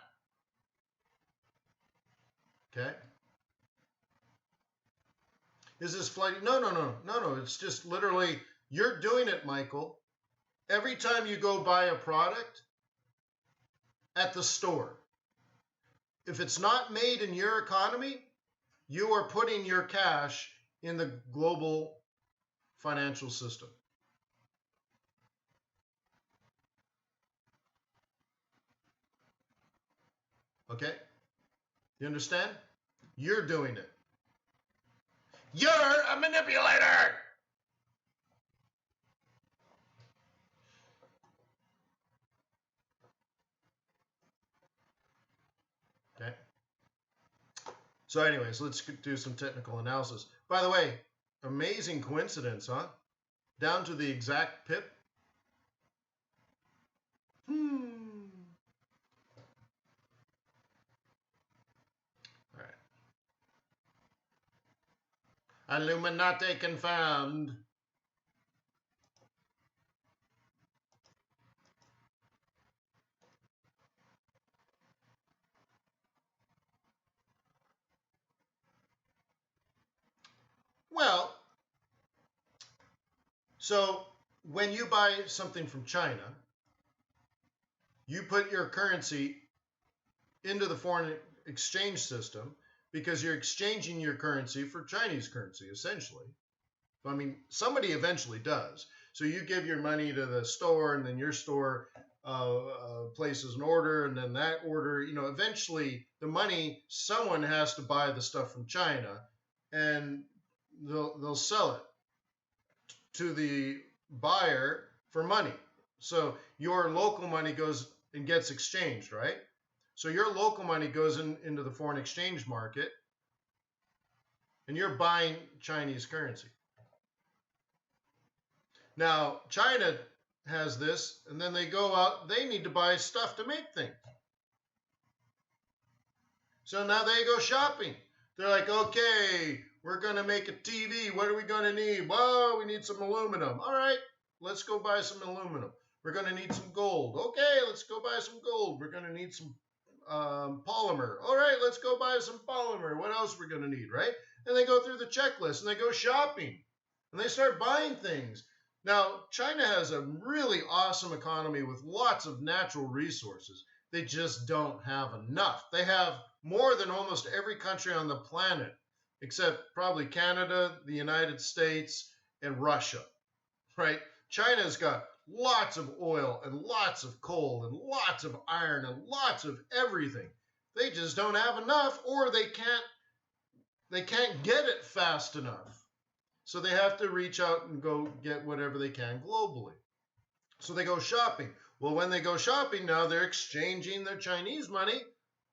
Okay? Is this flighty? No. It's just literally, you're doing it, Michael. Every time you go buy a product at the store, if it's not made in your economy, you are putting your cash in the global financial system. Okay? You understand? You're doing it. You're a manipulator! Okay? So anyways, let's do some technical analysis. By the way, amazing coincidence, huh? Down to the exact pip. All right. Illuminati confirmed. Well, so when you buy something from China, you put your currency into the foreign exchange system because you're exchanging your currency for Chinese currency, essentially. I mean, somebody eventually does. So you give your money to the store, and then your store places an order, and then that order, eventually the money, someone has to buy the stuff from China, and they'll sell it to the buyer for money. So your local money goes and gets exchanged, right? So your local money goes into the foreign exchange market, and you're buying Chinese currency. Now, China has this, and then they go out, they need to buy stuff to make things. So now they go shopping. They're like, okay, we're going to make a TV. What are we going to need? Well, we need some aluminum. All right, let's go buy some aluminum. We're going to need some gold. Okay, let's go buy some gold. We're going to need some polymer. All right, let's go buy some polymer. What else we're going to need, right? And they go through the checklist, and they go shopping, and they start buying things. Now, China has a really awesome economy with lots of natural resources. They just don't have enough. They have more than almost every country on the planet, except probably Canada, the United States, and Russia, right? China's got lots of oil and lots of coal and lots of iron and lots of everything. They just don't have enough, or they can't get it fast enough. So they have to reach out and go get whatever they can globally. So they go shopping. Well, when they go shopping now, they're exchanging their Chinese money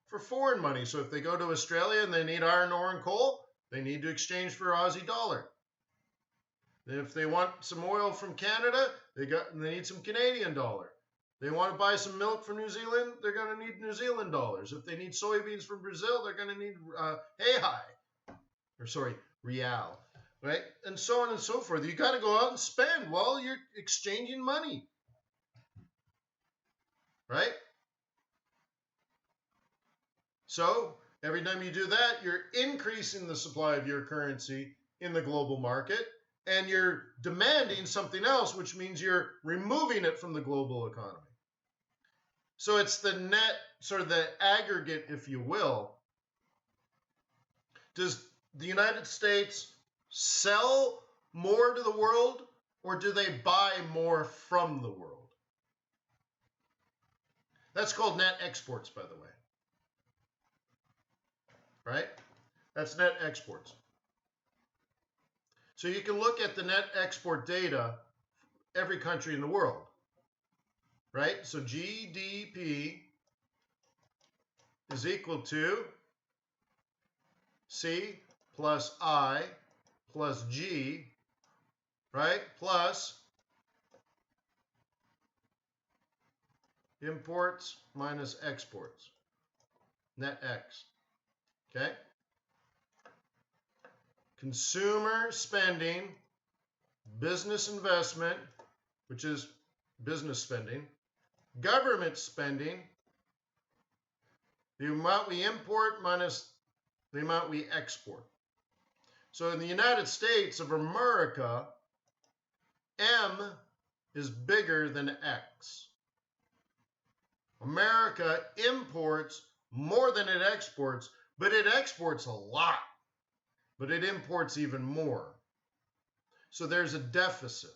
for foreign money. So if they go to Australia and they need iron ore and coal, they need to exchange for Aussie dollar. Then if they want some oil from Canada, they need some Canadian dollar. They want to buy some milk from New Zealand, they're going to need New Zealand dollars. If they need soybeans from Brazil, they're going to need real. Right? And so on and so forth. You got to go out and spend while you're exchanging money. Right? So, every time you do that, you're increasing the supply of your currency in the global market, and you're demanding something else, which means you're removing it from the global economy. So it's the net, sort of the aggregate, if you will, Does the United States sell more to the world, or do they buy more from the world? That's called net exports, by the way. Right? That's net exports. So you can look at the net export data every country in the world. Right? So GDP is equal to C plus I plus G, right? Plus imports minus exports, net X, okay? Consumer spending, business investment, which is business spending, government spending, the amount we import minus the amount we export. So in the United States of America, M is bigger than X. America imports more than it exports, but it exports a lot. But it imports even more. So there's a deficit.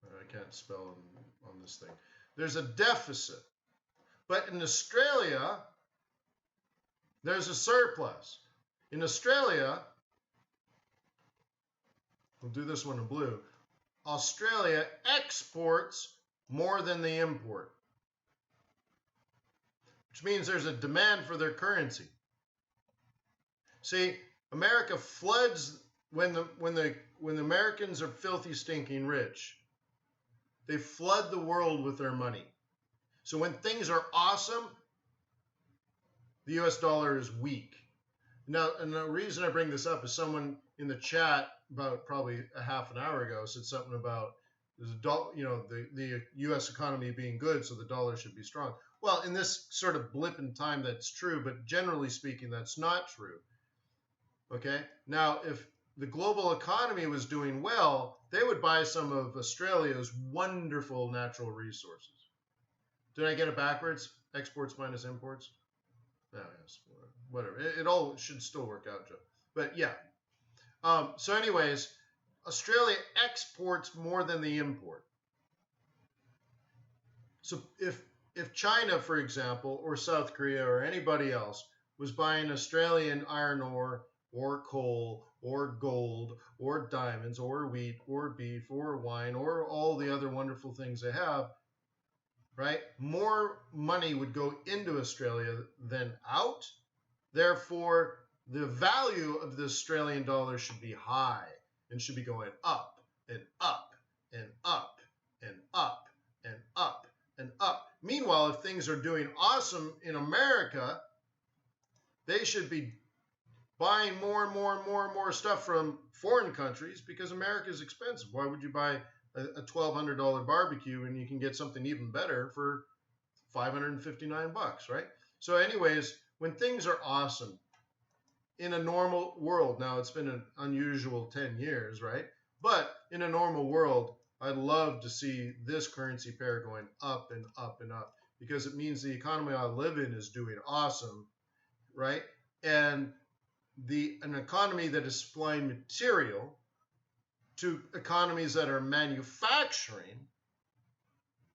I can't spell on this thing. There's a deficit. But in Australia, there's a surplus. In Australia, we'll do this one in blue. Australia exports more than they import, which means there's a demand for their currency. See, America floods when the Americans are filthy, stinking rich. They flood the world with their money. So when things are awesome, the US dollar is weak. Now, and the reason I bring this up is someone in the chat about probably a half an hour ago said something about the US economy being good, so the dollar should be strong. Well, in this sort of blip in time, that's true, but generally speaking, that's not true. Okay? Now, if the global economy was doing well, they would buy some of Australia's wonderful natural resources. Did I get it backwards? Exports minus imports? No, yes, whatever. It all should still work out, Joe. But yeah. So anyways, Australia exports more than they import. So if China, for example, or South Korea or anybody else was buying Australian iron ore or coal or gold or diamonds or wheat or beef or wine or all the other wonderful things they have, right? More money would go into Australia than out. Therefore, the value of the Australian dollar should be high and should be going up and up and up and up and up and up. Meanwhile, if things are doing awesome in America, they should be buying more and more and more and more stuff from foreign countries because America is expensive. Why would you buy a $1,200 barbecue and you can get something even better for $559, right? So anyways, when things are awesome in a normal world, now it's been an unusual 10 years, right? But in a normal world, I'd love to see this currency pair going up and up and up because it means the economy I live in is doing awesome, right? And an economy that is supplying material to economies that are manufacturing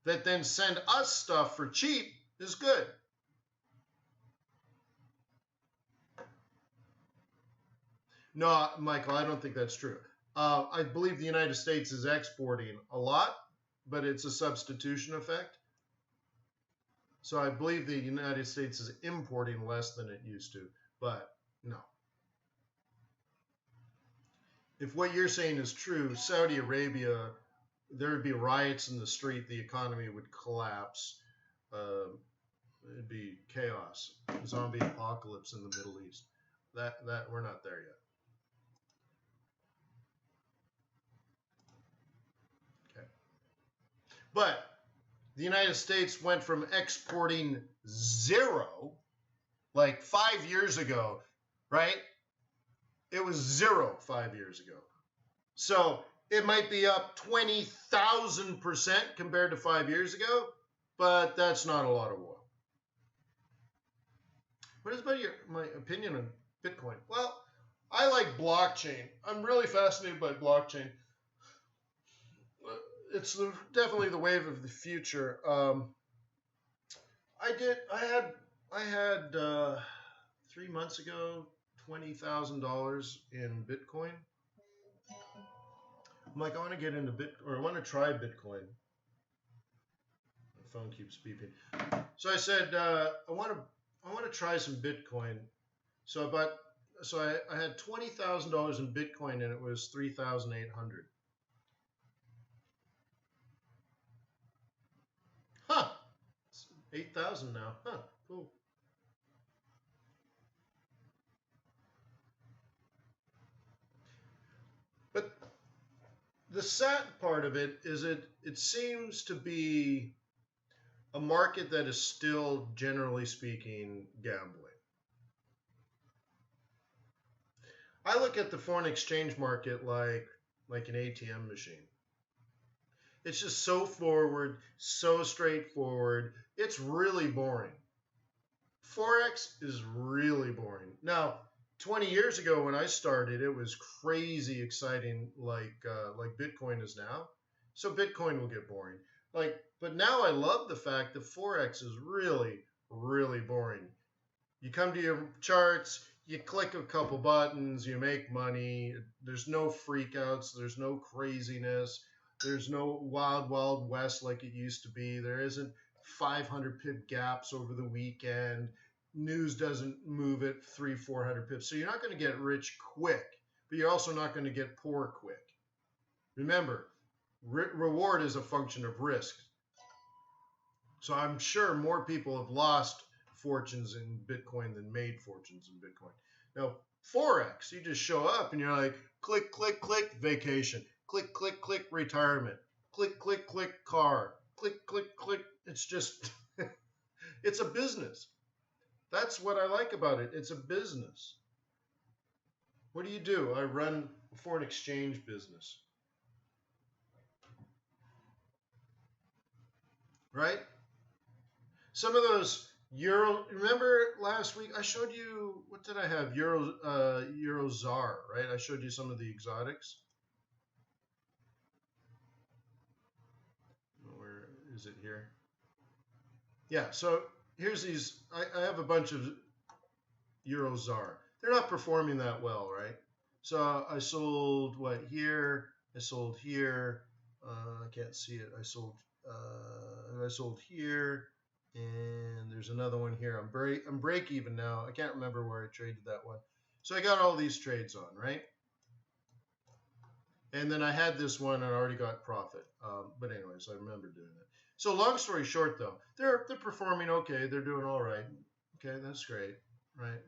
that then send us stuff for cheap is good. No, Michael, I don't think that's true. I believe the United States is exporting a lot, but it's a substitution effect. So I believe the United States is importing less than it used to, but no. If what you're saying is true, Saudi Arabia, there would be riots in the street, the economy would collapse. It'd be chaos, zombie apocalypse in the Middle East. That we're not there yet. Okay. But the United States went from exporting 0, like 5 years ago, right? It was 0 5 years ago. So it might be up 20,000% compared to 5 years ago, but that's not a lot of oil. What is about my opinion on Bitcoin? Well, I like blockchain. I'm really fascinated by blockchain. It's definitely the wave of the future. I had 3 months ago $20,000 in Bitcoin. I'm like, I want to get into Bitcoin, or I want to try Bitcoin. My phone keeps beeping. So I said, I want to try some Bitcoin. So I had $20,000 in Bitcoin, and it was 3,800. Huh? It's 8,000 now. Huh? Cool. But the sad part of it is it seems to be a market that is still, generally speaking, gambling. I look at the foreign exchange market like an ATM machine. It's just so forward, so straightforward. It's really boring. Forex is really boring. Now, 20 years ago when I started, it was crazy exciting, like Bitcoin is now. So Bitcoin will get boring. But now I love the fact that Forex is really, really boring. You come to your charts, you click a couple buttons, you make money. There's no freakouts, there's no craziness, there's no wild, wild west like it used to be. There isn't 500 pip gaps over the weekend. News doesn't move it 300-400 pips. So you're not going to get rich quick, but you're also not going to get poor quick. Remember, reward is a function of risk. So I'm sure more people have lost fortunes in Bitcoin than made fortunes in Bitcoin. Now, Forex, you just show up and you're like, click, click, click, vacation. Click, click, click, retirement. Click, click, click, car. Click, click, click. It's just, it's a business. That's what I like about it. It's a business. What do? I run a foreign exchange business. Right? Some of those Euro, remember last week I showed you, what did I have? Euro Czar, right? I showed you some of the exotics. Where is it here? Yeah, so here's these, I have a bunch of Euro Czar. They're not performing that well, right? So I sold here, I sold here, I can't see it. I sold here, and there's another one here. I'm break even now. I can't remember where I traded that one. So I got all these trades on, right? And then I had this one and I already got profit. But anyways, I remember doing it. So long story short, though, they're performing okay. They're doing all right. Okay, that's great, right?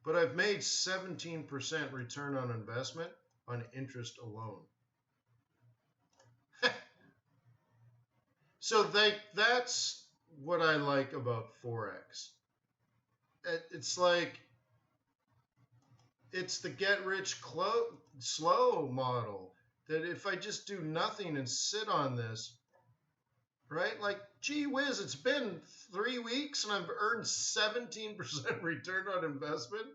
But I've made 17% return on investment on interest alone. So that's what I like about Forex. It's like, it's the get rich slow model, that if I just do nothing and sit on this, right? Like, gee whiz, it's been 3 weeks and I've earned 17% return on investment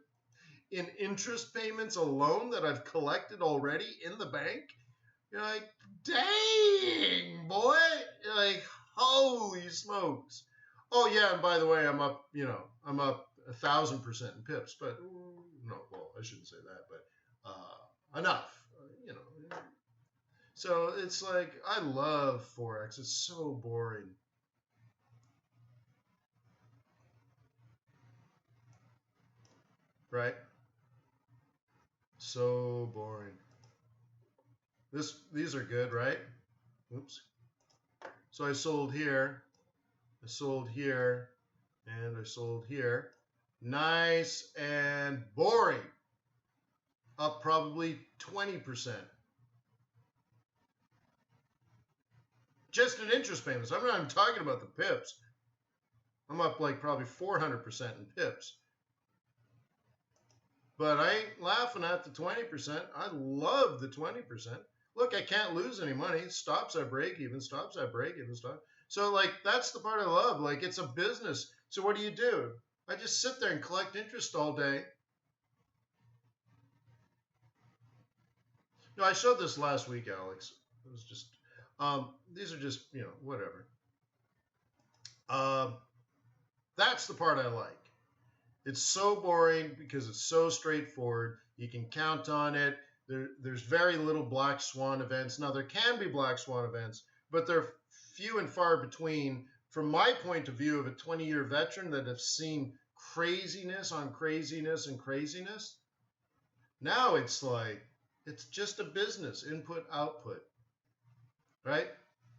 in interest payments alone that I've collected already in the bank. You're like, dang, boy. You're like, holy smokes. Oh, yeah, and by the way, I'm up 1,000% in pips. But, no, well, I shouldn't say that, but enough, So it's like, I love Forex. It's so boring. Right? So boring. These are good, right? Oops. So I sold here, I sold here, and I sold here. Nice and boring. Up probably 20%. Just in interest payments. I'm not even talking about the pips. I'm up like probably 400% in pips. But I ain't laughing at the 20%. I love the 20%. Look, I can't lose any money. Stops at break even, stops at break even, stop. So like, that's the part I love. Like, it's a business. So what do? I just sit there and collect interest all day. No, I showed this last week, Alex. It was just, these are just, whatever. That's the part I like. It's so boring because it's so straightforward. You can count on it. There's very little black swan events. Now, there can be black swan events, but they're few and far between. From my point of view of a 20-year veteran that have seen craziness on craziness and craziness, now it's like, it's just a business, input, output, right?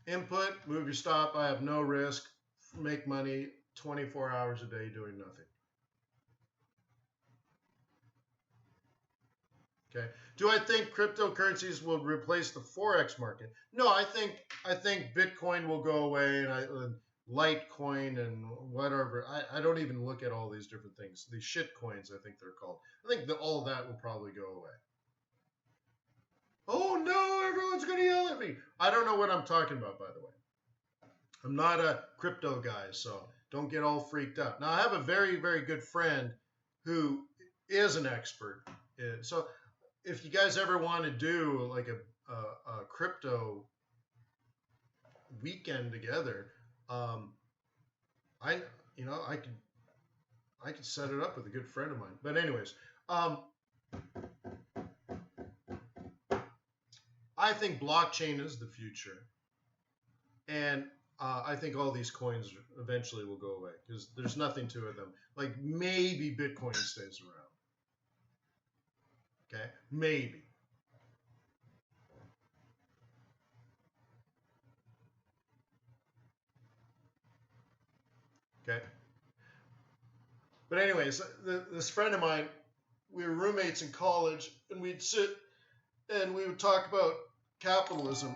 Input, move your stop, I have no risk, make money 24 hours a day doing nothing. Okay. Do I think cryptocurrencies will replace the Forex market? No, I think Bitcoin will go away and Litecoin and whatever. I don't even look at all these different things. These shit coins, I think they're called. I think that all of that will probably go away. Oh no, everyone's going to yell at me. I don't know what I'm talking about, by the way. I'm not a crypto guy, so don't get all freaked out. Now, I have a very, very good friend who is an expert. So if you guys ever want to do like a crypto weekend together, I could set it up with a good friend of mine. But anyways, I think blockchain is the future, and I think all these coins eventually will go away because there's nothing to them. Like maybe Bitcoin stays around. Okay, maybe. Okay. But anyways, this friend of mine, we were roommates in college, and we'd sit and we would talk about capitalism.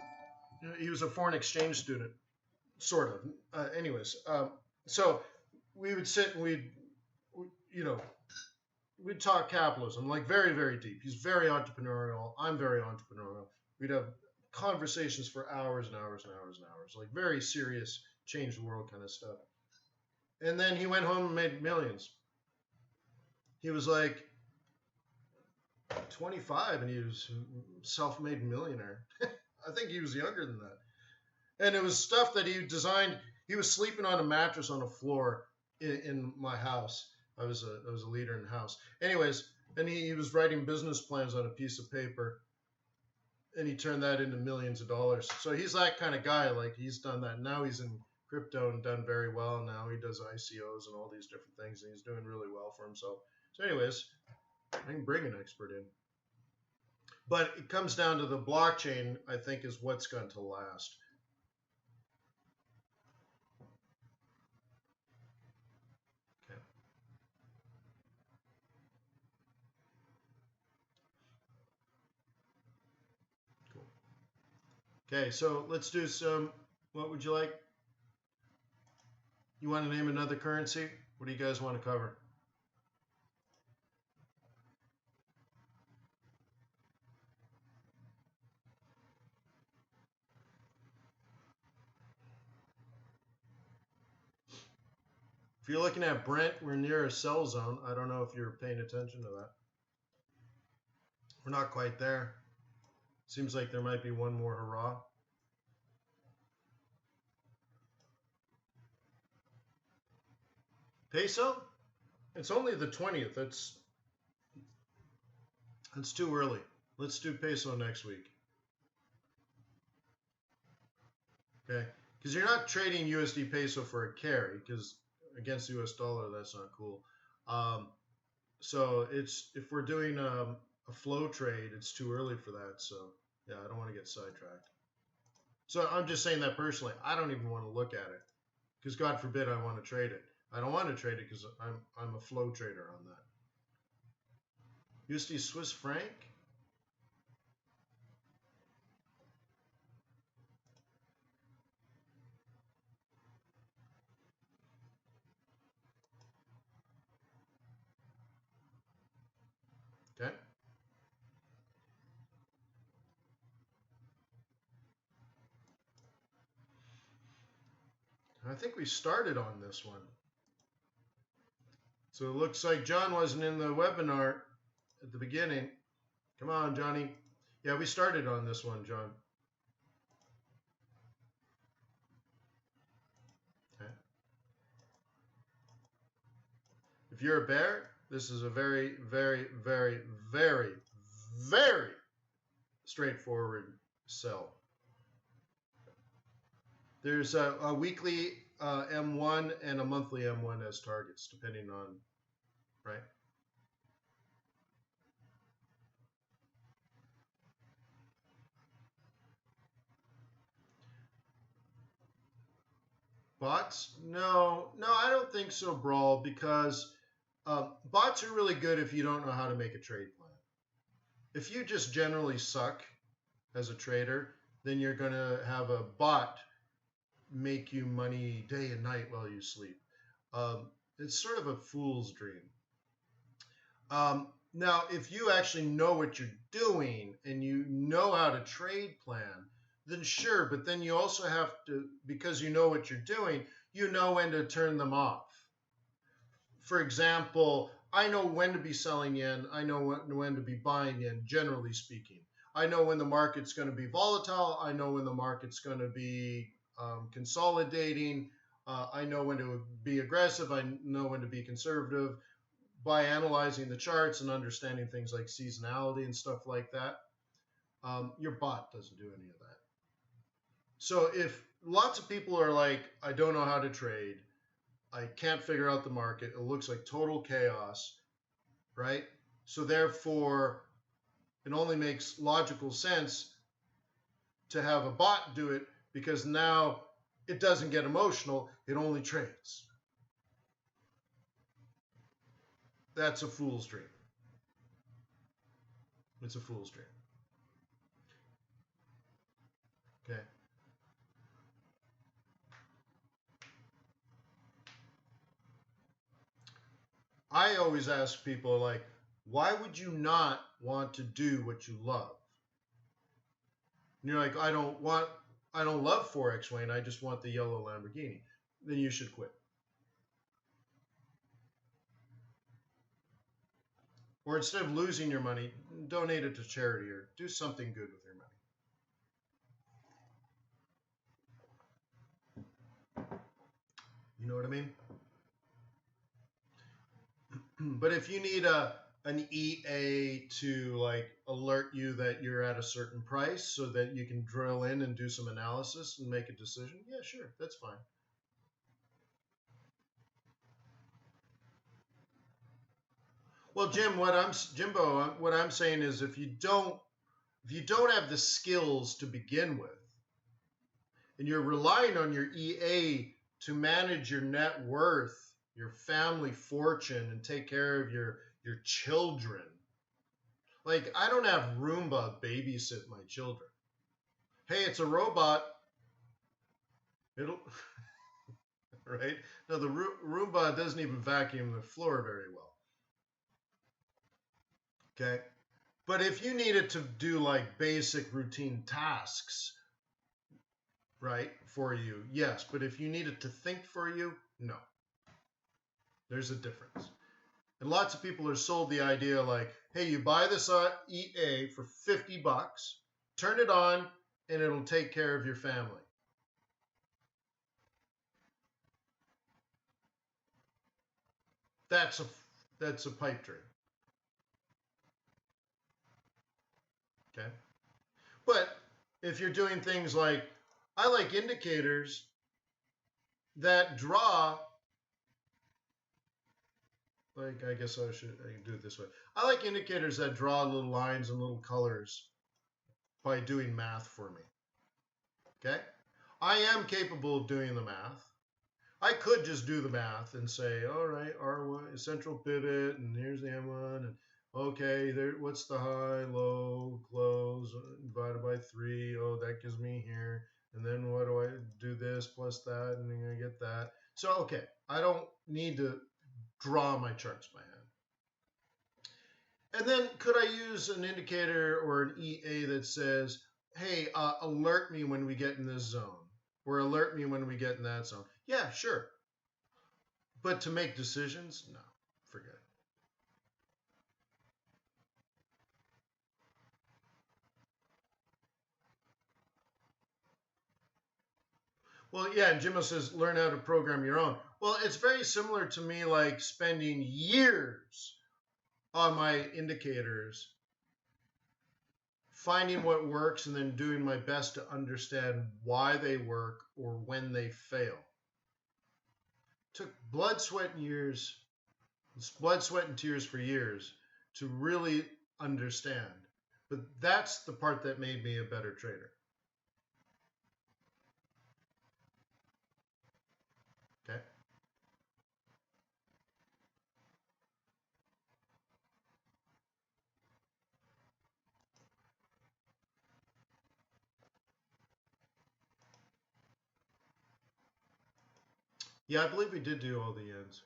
He was a foreign exchange student, sort of. So we would sit and we'd talk capitalism, like very, very deep. He's very entrepreneurial. I'm very entrepreneurial. We'd have conversations for hours and hours and hours and hours, like very serious, change the world kind of stuff. And then he went home and made millions. He was like 25 and he was self-made millionaire. I think he was younger than that. And it was stuff that he designed. He was sleeping on a mattress on the floor in my house. I was a leader in the house. Anyways, and he was writing business plans on a piece of paper, and he turned that into millions of dollars. So he's that kind of guy. Like he's done that. Now he's in crypto and done very well. Now he does ICOs and all these different things, and he's doing really well for himself. So anyways, I can bring an expert in. But it comes down to the blockchain, I think, is what's going to last. Okay. Cool. Okay, so let's do some, what would you like? You want to name another currency? What do you guys want to cover? If you're looking at Brent, we're near a sell zone. I don't know if you're paying attention to that. We're not quite there. Seems like there might be one more hurrah. Peso? It's only the 20th. That's too early. Let's do peso next week. Okay? Because you're not trading USD peso for a carry, because against the US dollar, that's not cool. So it's if we're doing a flow trade, it's too early for that. So yeah, I don't want to get sidetracked. So I'm just saying that personally. I don't even want to look at it because God forbid I want to trade it. I don't want to trade it because I'm a flow trader on that. USD Swiss franc. Okay. I think we started on this one. So it looks like John wasn't in the webinar at the beginning. Come on, Johnny. Yeah, we started on this one, John. Okay. If you're a bear, this is a very, very, very, very, very straightforward sell. There's a weekly M1 and a monthly M1 as targets, depending on, right? Bots? No, I don't think so, Brawl, because bots are really good if you don't know how to make a trade plan. If you just generally suck as a trader, then you're going to have a bot make you money day and night while you sleep. It's sort of a fool's dream. Now, if you actually know what you're doing and you know how to trade plan, then sure, but then you also have to, because you know what you're doing, you know when to turn them off. For example, I know when to be selling yen, I know when to be buying yen, generally speaking. I know when the market's going to be volatile, I know when the market's going to be consolidating, I know when to be aggressive, I know when to be conservative, by analyzing the charts and understanding things like seasonality and stuff like that. Your bot doesn't do any of that. So if lots of people are like, I don't know how to trade, I can't figure out the market, it looks like total chaos, right? So therefore, it only makes logical sense to have a bot do it, because now it doesn't get emotional, it only trades. That's a fool's dream. It's a fool's dream. Okay. I always ask people, like, why would you not want to do what you love? And you're like, I don't love Forex, Wayne, I just want the yellow Lamborghini. Then you should quit. Or instead of losing your money, donate it to charity or do something good with your money. You know what I mean? But if you need an EA to like alert you that you're at a certain price so that you can drill in and do some analysis and make a decision, yeah, sure, that's fine. Well, Jimbo, what I'm saying is if you don't have the skills to begin with, and you're relying on your EA to manage your net worth, your family fortune, and take care of your children. Like, I don't have Roomba babysit my children. Hey, it's a robot. It'll, right? No, the Roomba doesn't even vacuum the floor very well. Okay? But if you need it to do like basic routine tasks, right, for you, yes. But if you need it to think for you, no. There's a difference. And lots of people are sold the idea like, hey, you buy this EA for $50, turn it on, and it'll take care of your family. That's a pipe dream. Okay? But if you're doing things like, I like indicators that draw, like, I guess I can do it this way. I like indicators that draw little lines and little colors by doing math for me. Okay? I am capable of doing the math. I could just do the math and say, all right, R1, central pivot, and here's the M1, and okay, there. What's the high, low, close, divided by 3? Oh, that gives me here. And then what do I do this plus that, and then I get that. So, okay, I don't need to draw my charts by hand. And then could I use an indicator or an EA that says, hey, alert me when we get in this zone, or alert me when we get in that zone? Yeah, sure. But to make decisions, no. forget it. Well, yeah, and Jimmo says learn how to program your own. Well, it's very similar to me like spending years on my indicators, finding what works, and then doing my best to understand why they work or when they fail. It took blood, sweat, and tears for years to really understand. But that's the part that made me a better trader. Okay. Yeah, I believe we did do all the ends.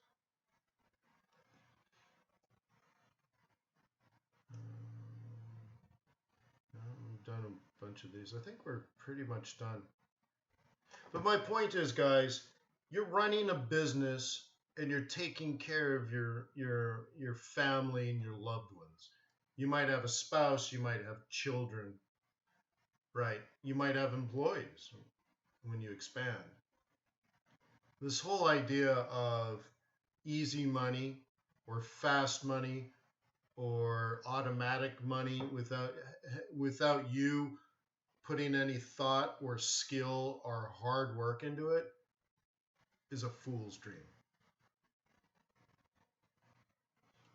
I've done a bunch of these. I think we're pretty much done. But my point is, guys, you're running a business and you're taking care of your family and your loved ones. You might have a spouse, you might have children, right? You might have employees when you expand. This whole idea of easy money or fast money or automatic money without you putting any thought or skill or hard work into it is a fool's dream.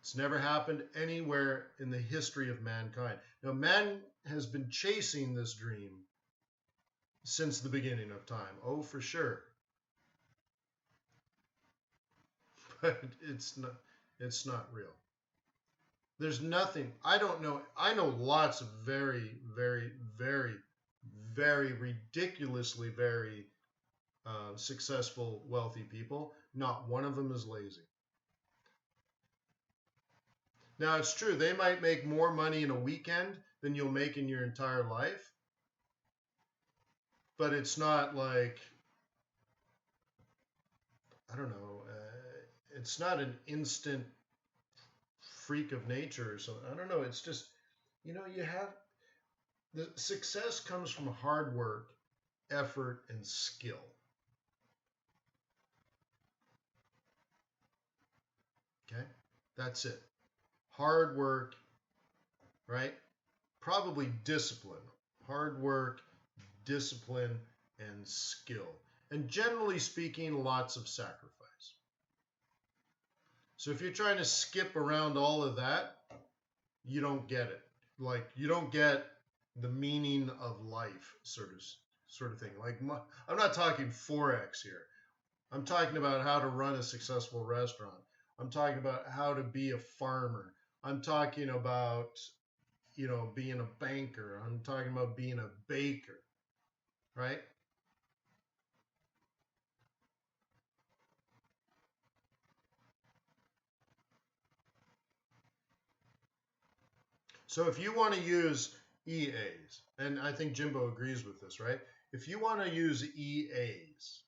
It's never happened anywhere in the history of mankind. Now, man has been chasing this dream since the beginning of time. Oh, for sure. But it's not real. There's nothing. I don't know. I know lots of very, very, very, very ridiculously very successful, wealthy people. Not one of them is lazy. Now, it's true. They might make more money in a weekend than you'll make in your entire life. But it's not like, I don't know, it's not an instant freak of nature or something. I don't know. It's just, you have, the success comes from hard work, effort, and skill. Okay? That's it. Hard work, right? Probably discipline. Hard work, discipline, and skill. And generally speaking, lots of sacrifice. So if you're trying to skip around all of that, you don't get it. Like, you don't get the meaning of life, sort of thing. Like, I'm not talking Forex here. I'm talking about how to run a successful restaurant. I'm talking about how to be a farmer. I'm talking about, being a banker. I'm talking about being a baker, right? So if you want to use EAs, and I think Jimbo agrees with this, right? If you want to use EAs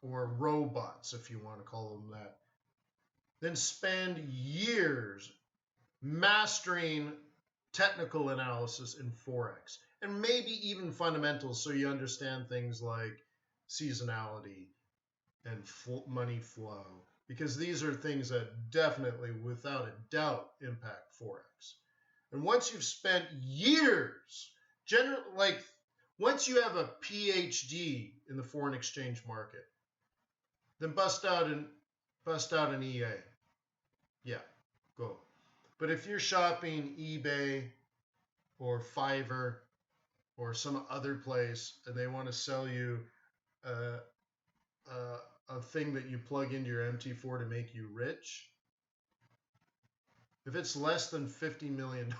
or robots, if you want to call them that, then spend years mastering technical analysis in Forex and maybe even fundamentals so you understand things like seasonality and money flow, because these are things that definitely, without a doubt, impact Forex. And once you've spent years, once you have a PhD in the foreign exchange market, then bust out an EA. Yeah, go. But if you're shopping eBay or Fiverr or some other place and they want to sell you a thing that you plug into your MT4 to make you rich, if it's less than $50 million,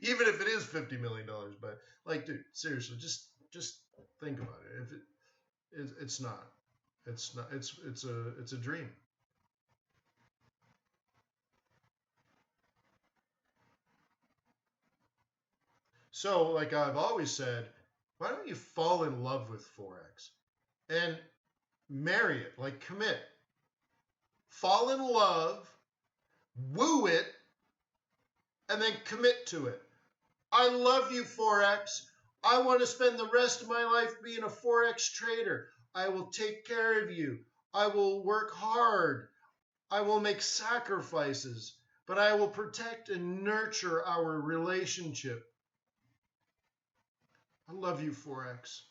even if it is $50 million, but like, dude, seriously, just think about it. It's not. It's a dream. So, like I've always said, why don't you fall in love with Forex and marry it, like commit. Fall in love woo it, and then commit to it. I love you, Forex. I want to spend the rest of my life being a Forex trader. I will take care of you. I will work hard. I will make sacrifices, but I will protect and nurture our relationship. I love you, Forex.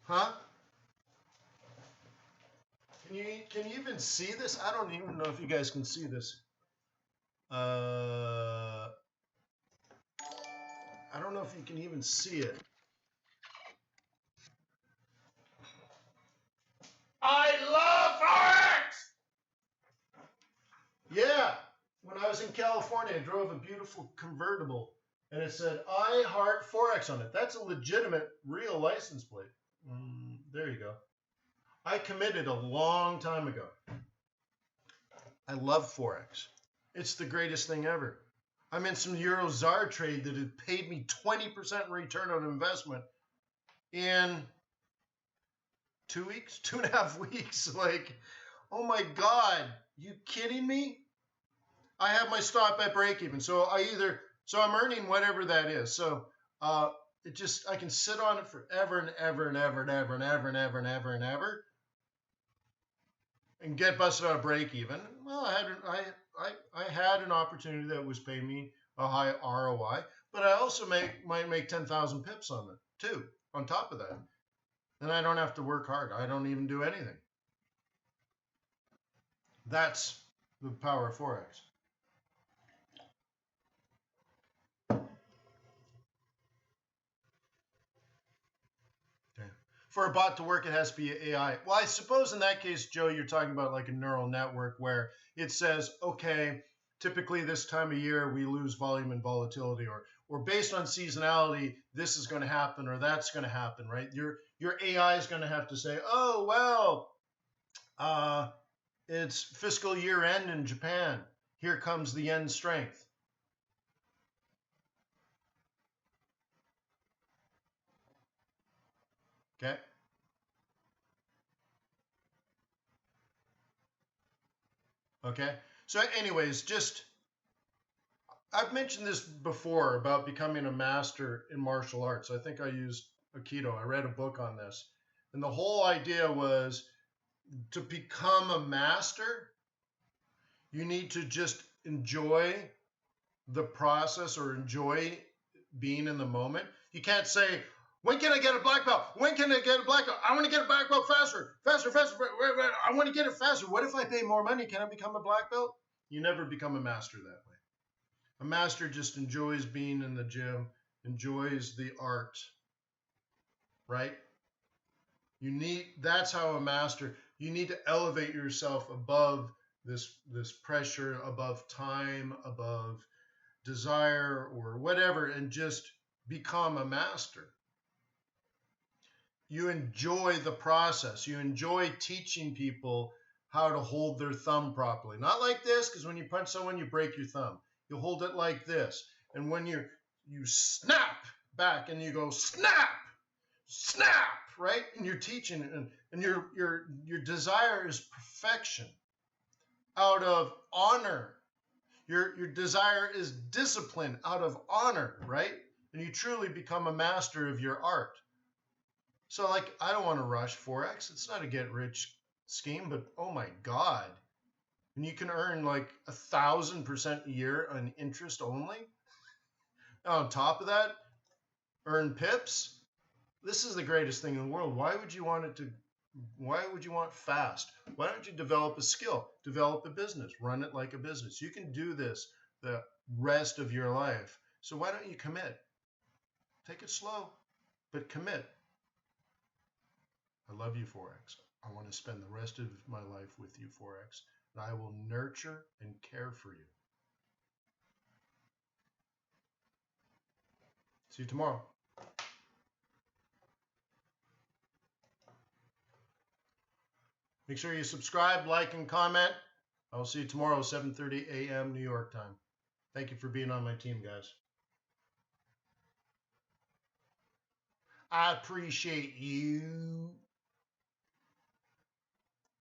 Huh? Can you even see this? I don't even know if you guys can see this. I don't know if you can even see it. I love Forex! Yeah. When I was in California, I drove a beautiful convertible, and it said, I heart Forex on it. That's a legitimate, real license plate. There you go. I committed a long time ago. I love Forex. It's the greatest thing ever. I'm in some Euro-ZAR trade that had paid me 20% return on investment in 2 weeks, 2.5 weeks. Like, oh my God, you kidding me? I have my stop at break even. So I'm earning whatever that is. So I can sit on it forever and ever and ever and ever and ever and ever and ever and ever and get busted on a break even. Well, I had an opportunity that was paying me a high ROI, but I also might make 10,000 pips on it too, on top of that. And I don't have to work hard. I don't even do anything. That's the power of Forex. For a bot to work, it has to be AI. Well, I suppose in that case, Joe, you're talking about like a neural network where it says, okay, typically this time of year we lose volume and volatility, or based on seasonality, this is going to happen or that's going to happen, right? Your AI is going to have to say, oh, well, it's fiscal year end in Japan. Here comes the yen strength. Okay. Okay. So anyways, I've mentioned this before about becoming a master in martial arts. I think I used Aikido. I read a book on this. And the whole idea was to become a master, you need to just enjoy the process or enjoy being in the moment. You can't say, when can I get a black belt? When can I get a black belt? I want to get a black belt faster. I want to get it faster. What if I pay more money? Can I become a black belt? You never become a master that way. A master just enjoys being in the gym, enjoys the art, right? That's how a master, you need to elevate yourself above this pressure, above time, above desire or whatever, and just become a master. You enjoy the process. You enjoy teaching people how to hold their thumb properly. Not like this, because when you punch someone, you break your thumb. You hold it like this. And when you snap back and you go snap, snap, right? And you're teaching, and your desire is perfection out of honor. Your desire is discipline out of honor, right? And you truly become a master of your art. So, like, I don't want to rush Forex. It's not a get-rich scheme, but oh my God. And you can earn like 1,000% a year on interest only. On top of that, earn pips. This is the greatest thing in the world. Why would you want fast? Why don't you develop a skill, develop a business, run it like a business? You can do this the rest of your life. So why don't you commit? Take it slow, but commit. I love you, Forex. I want to spend the rest of my life with you, Forex, and I will nurture and care for you. See you tomorrow. Make sure you subscribe, like, and comment. I'll see you tomorrow, 7:30 a.m. New York time. Thank you for being on my team, guys. I appreciate you.